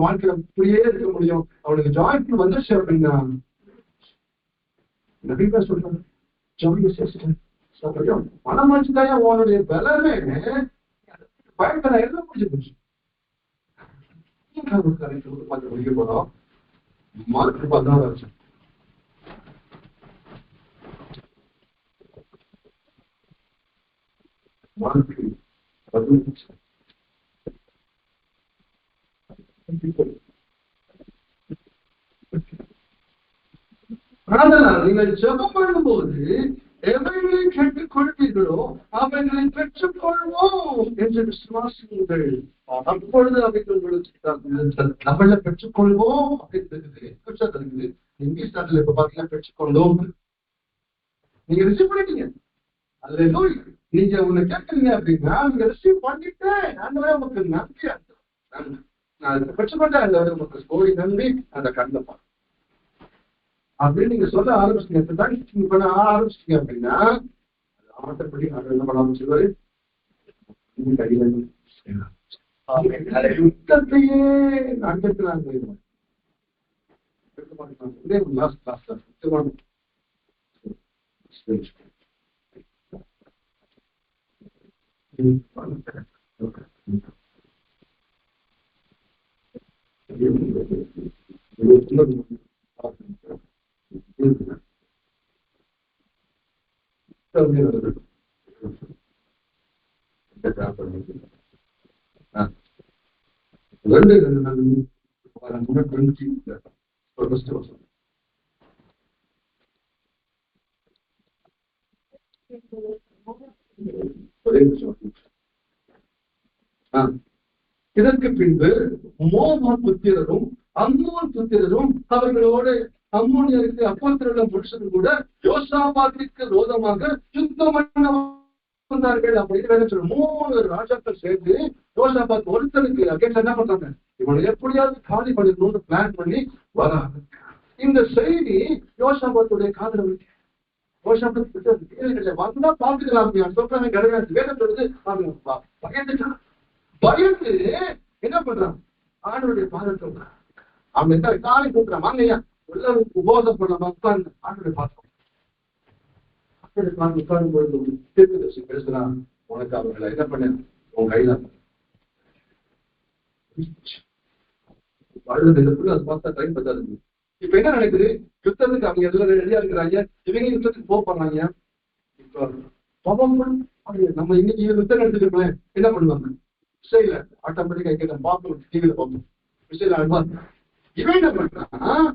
Speaker 1: வாழ்க்கையில இப்படியே இருக்க முடியும். அவனுக்கு ஜாயிண்ட் வந்துருச்சு அப்படின்னா நிறைய பேர் சொல்றாங்க பணம் வச்சுதான் அவனுடைய பலமே பயங்கர எல்லாம் முடிஞ்சு போச்சு. முடிக்க போறோம் மார்க் 16 ஆச்சு. மார்க் 15 15 அதனால் நீங்கள் ஜெபம் பண்ணும்போது எவைகளை கேட்டுக் கொள்வீர்களோ அவைகளை பெற்றுக் கொள்வோம் என்று விசுவாசியுங்கள். அப்பொழுது அவைகள் உங்களுக்கு தமிழ்ல பெற்றுக்கொள்வோம் அப்படின்னு இங்கிலீஷ் நாட்டில் இப்ப பாத்தீங்கன்னா பெற்றுக்கொண்டோம். நீங்க ரிசீவ் பண்ணிட்டீங்க. அதுல நீங்க உன்னை கேட்கறீங்க அப்படின்னா நீங்க ரிசீவ் பண்ணிட்டு ஆண்டவரே உங்களுக்கு நன்றியா நான் பெற்றுக்கொண்டேன் ஆண்டவரே உங்களுக்கு கோடி நன்றி அந்த கண்ணப்பா அப்படின்னு நீங்க சொல்ல ஆரம்பிச்சீங்க பண்ண ஆரம்பிச்சிட்டீங்க அப்படின்னா ஆட்டப்படி ஆண்டு என்ன பண்ண ஆரம்பிச்சிருவாரு யுத்தத்தையே அங்கத்தினாங்க இதற்கு பின்பு மோவாப் புத்திரரும் அம்மோன் புத்திரரும் அவர்களோடு அம்மோனியருக்கு அப்போஸ்தலருள்ள புருஷரும் கூட யோசாபாத்திற்கு விரோதமாக யுத்தம் பண்ண வந்தார்கள் அப்படின்னு சொல்ற 3 ராஜாக்கள் சேர்ந்து யோசாபாத் ஒருத்தருக்கு அகேன்ஸ்ட் என்ன பண்றாங்க, இவனை எப்படியாவது காலி பண்ணிடணும்னு பிளான் பண்ணி வராங்க. இந்த செய்தி யோசாபாத்துடைய காதுல விட்டு யோசாபாத் வந்தா பாத்துக்கலாம் சொல்றாங்க கிடையாது. வேதம் சொல்றது பயந்துட்டான். பயந்து என்ன பண்றான், ஆண்டவருடைய பாதத்தை அவன் என்ன காலை கூப்பிடுறான், வாங்கய்யா எல்லாரும் உபோதம் பண்ண உட்கார்ந்து ஆண்டவருடைய பாதம் உட்கார்ந்து பொழுது தீர்க்கதரிசி பேசுறான், உனக்கு அவர்களை என்ன பண்ண உன் கையில அது பார்த்தா டைம் பத்தாது. இப்ப என்ன நடக்குது, யுத்தத்துக்கு அவங்க எல்லாரும் ரெடியா இருக்கிறாங்க, இவங்க யுத்தத்துக்கு போறாங்க. இப்ப நம்ம இன்னைக்கு யுத்தம் எடுத்துக்கிறோம் என்ன பண்ணுவாங்க, விசையில ஆட்டோமேட்டிக்கா கேட்ட பார்ப்போம், டிவியில பார்ப்போம், விசையில அனுப்பாங்க. இவன் என்ன பண்றான்,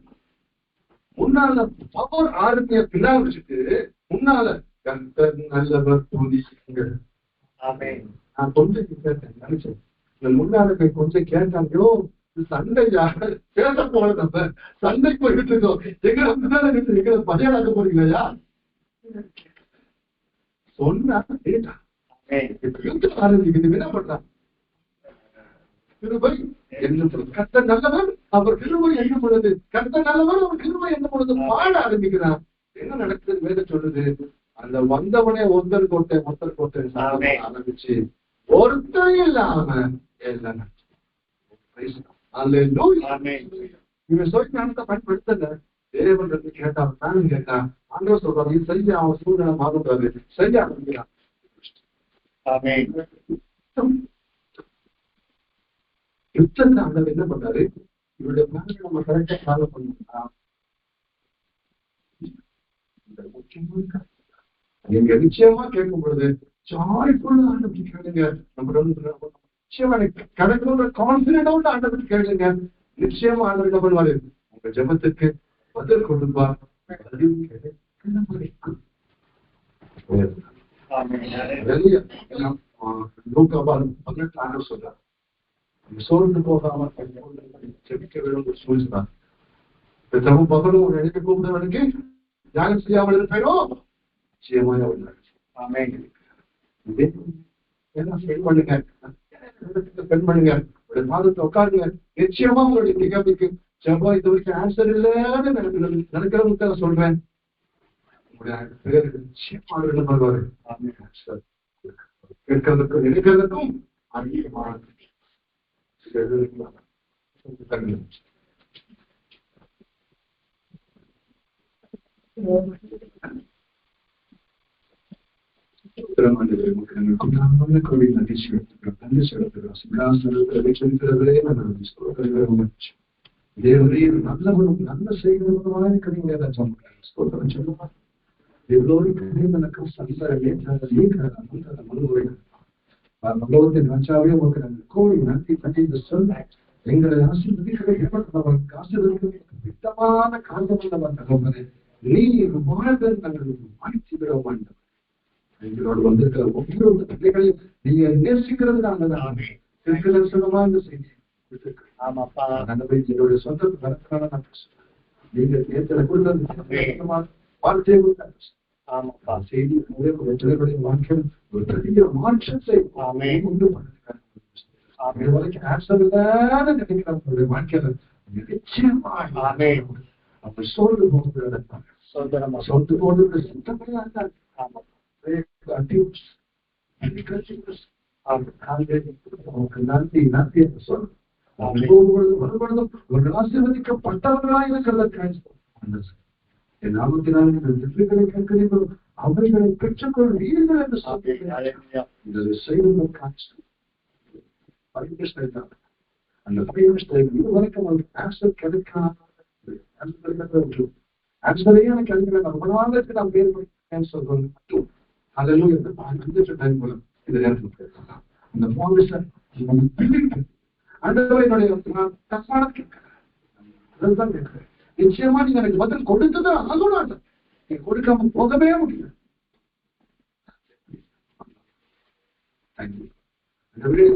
Speaker 1: முன்னால பவர் ஆர்மிய பின்னால வச்சுட்டு முன்னால நல்லவர் துதியுங்கள். நான் கொஞ்சம் நினைச்சேன் முன்னால போய் கொஞ்சம் கேட்டாங்களோ சண்டையா பேச போல, நம்ம சண்டைக்கு போயிட்டு இருக்கோம், எங்களை முன்னால எங்களை பகையாக்க போறீங்களா சொன்னா கேட்டான். யுத்தம் ஆரம்பிக்குது, என்ன பண்றான், கிருபை என்ன சொல்றது, கர்த்தர் நல்லவர் அவர் கிருபை என்ன பண்ணுது, கர்த்தர் நல்லவர் அவர் கிருபை என்ன பண்ணுது பாட ஆரம்பிக்கிறான். என்ன நடக்குது வேதம் சொல்லுது, அந்த வந்தவனே ஒருத்தர் கோட்டை ஆரம்பிச்சு ஒருத்தர் இல்லாம இவன் சொல்லி நடத்த பயன்படுத்தல. தேவன் கேட்டான், நானும் கேட்டான், ஆண்டவர் சொல்றாரு இது செஞ்சு அவன் சூழ்நிலை மாறுறாரு, செய்ய ஆரம்பிக்கிறான். யுத்தத்தை ஆண்டவர் என்ன பண்றாரு, இவருடைய பிளான் நம்ம கரெக்டா ஃபாலோ பண்ணா நீங்க நிச்சயமா கேட்கும் பொழுது ஜாய்ஃபுல்லா ஆண்டவர்கிட்ட கேளுங்க. நம்ம நிச்சயமா கிடைக்கணும்ன்ற கான்பிடன்டோட ஆண்டவர்கிட்ட கேளுங்க. நிச்சயமா ஆண்டவர் என்ன பண்ணுவாரு, உங்க ஜெபத்துக்கு பதில் கொடுப்பார். ஆண்டவர் சொல்றார், சோர்ந்து போகாம ஜெபிக்க வேண்டும் ஒரு சூழ்நிலை. ஜெபம் பகலும் ஒரு நினைக்க கூப்பிடுவதற்கு தியானம் செய்யாமல் இருப்பேனோ நிச்சயமாக பண்ணுங்க, மாதத்தை உட்காருங்க. நிச்சயமா உங்களுடைய நிகழ்வுக்கு ஜெபம் இது வரைக்கும் ஆன்சர் இல்லைன்னு நினைக்கிறவங்க சொல்றேன், கேட்கறதுக்கும் நினைக்கிறதுக்கும் அதிகமான நல்லவரும் நல்ல செய்கிறவருமான இருக்கிறீங்க. பகவத்தின் ராஜாவே உங்களுக்கு நாங்கள் கோடி நன்றி பண்ணி சொல்ல எங்களை ஆசீர்வதிக்கிற ஆசீர்வதித்தமான காரணம் தகவலை நீ வாழ்வை நாங்கள் மாற்றி விட வேண்டும். எங்களோடு வந்திருக்கிற ஒவ்வொரு பிள்ளைகளையும் நீங்க நேசிக்கிறதுனாலதான் சுகமா இந்த செய்தி என்னுடைய சொந்த கருத்தினால நான் பேசுறேன். நீங்க நேரத்துல கொடுத்தது வார்த்தையை செய்தி பிள்ளைகளுடைய வாழ்க்கையில் ஒரு பெரிய மாற்றத்தை உண்டு பண்ணிருக்காங்க. இது வரைக்கும் ஆன்சர் இல்லாத நினைக்கிறவங்களுடைய வாழ்க்கையில நிச்சயமா அப்படி சோர்ந்து போகிறது சோர்ந்து போகிறது சுத்தமையா இருந்தாங்க. நன்றி நன்றி என்று சொல்லும் ஆசீர்வதிக்கப்பட்டவர்களாக இருக்கிறத என் நாமத்தினால் வெற்றிகளை கேட்கிறீர்களோ அவர்களை பெற்றுக்கொள்வீர்கள் என்று சொல்லுங்கள். அந்த இதுவரைக்கும் அவருக்கு ஆன்சர் கிடைக்காது. ஆன்சரையே எனக்கு கிடைக்கல. ரொம்ப நாளுக்கு நான் பேர் சொல்றது மட்டும் அதெல்லாம் டைம் மூலம் இந்த நேரத்தில் பேசலாம். அந்த என்னுடைய தப்பான கேட்கிறேன். நிச்சயமா நீங்க எனக்கு பதில் கொடுத்துதான் ஆகணும். நீங்க கொடுக்காம போகவே முடியும்.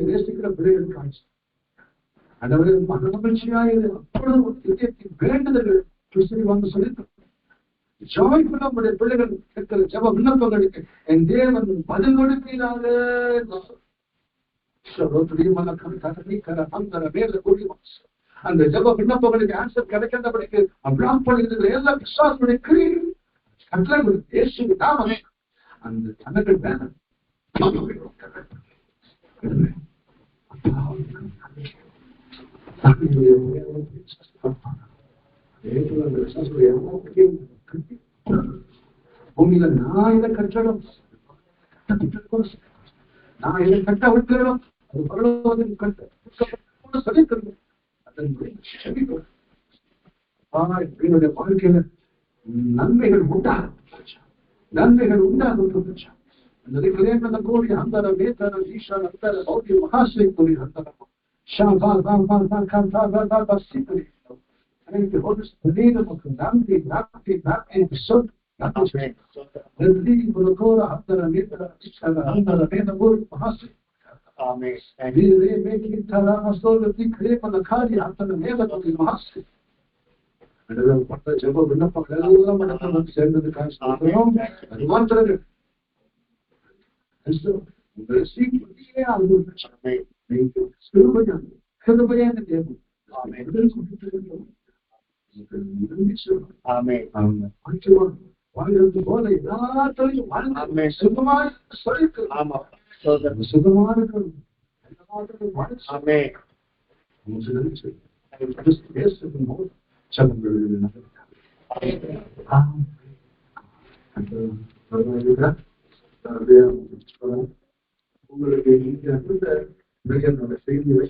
Speaker 1: நேசிக்கிற பிள்ளைகள் காட்சி அதாவது மனமகிழ்ச்சியாக அப்பொழுது வேண்டுதல்கள் வந்து சொல்லிட்டு ஜாய்ஃபுல்லா நம்முடைய பிள்ளைகள் கேட்கிற ஜப விண்ணப்பங்களுக்கு என் தேவன் பதில் கொடுப்பீராக. அந்த ஜப விண்ணப்பங்களுக்கு ஆன்சர் கிடைக்காதபடிக்கு பிளாக் பண்ணிருக்கிற எல்லா விசுவாசனுடைய கிரியையும் அந்த தனக்கு வேணும். பூமியில நான் இதை கட்டடம் நான் இதை கட்ட விட்டுறோம். அது பரலோகத்தில் கட்ட சொல்லித்தரும். என்னுடைய வாழ்க்கையில நன்மைகள் உண்டாகும். நன்மைகள் உண்டாகும். அந்த கோடி அந்த வேதன ஈஷா அந்த பௌத்திய மகாஸ்ரீ கோடி அந்த ஜப விண்ணப்பங்கள் எல்லாம் சேர்ந்தது வாழ்கிறது போல எல்லாத்தையும் சுகமாக சுகமாக இருக்கிறது. உங்களுக்கு செய்தியை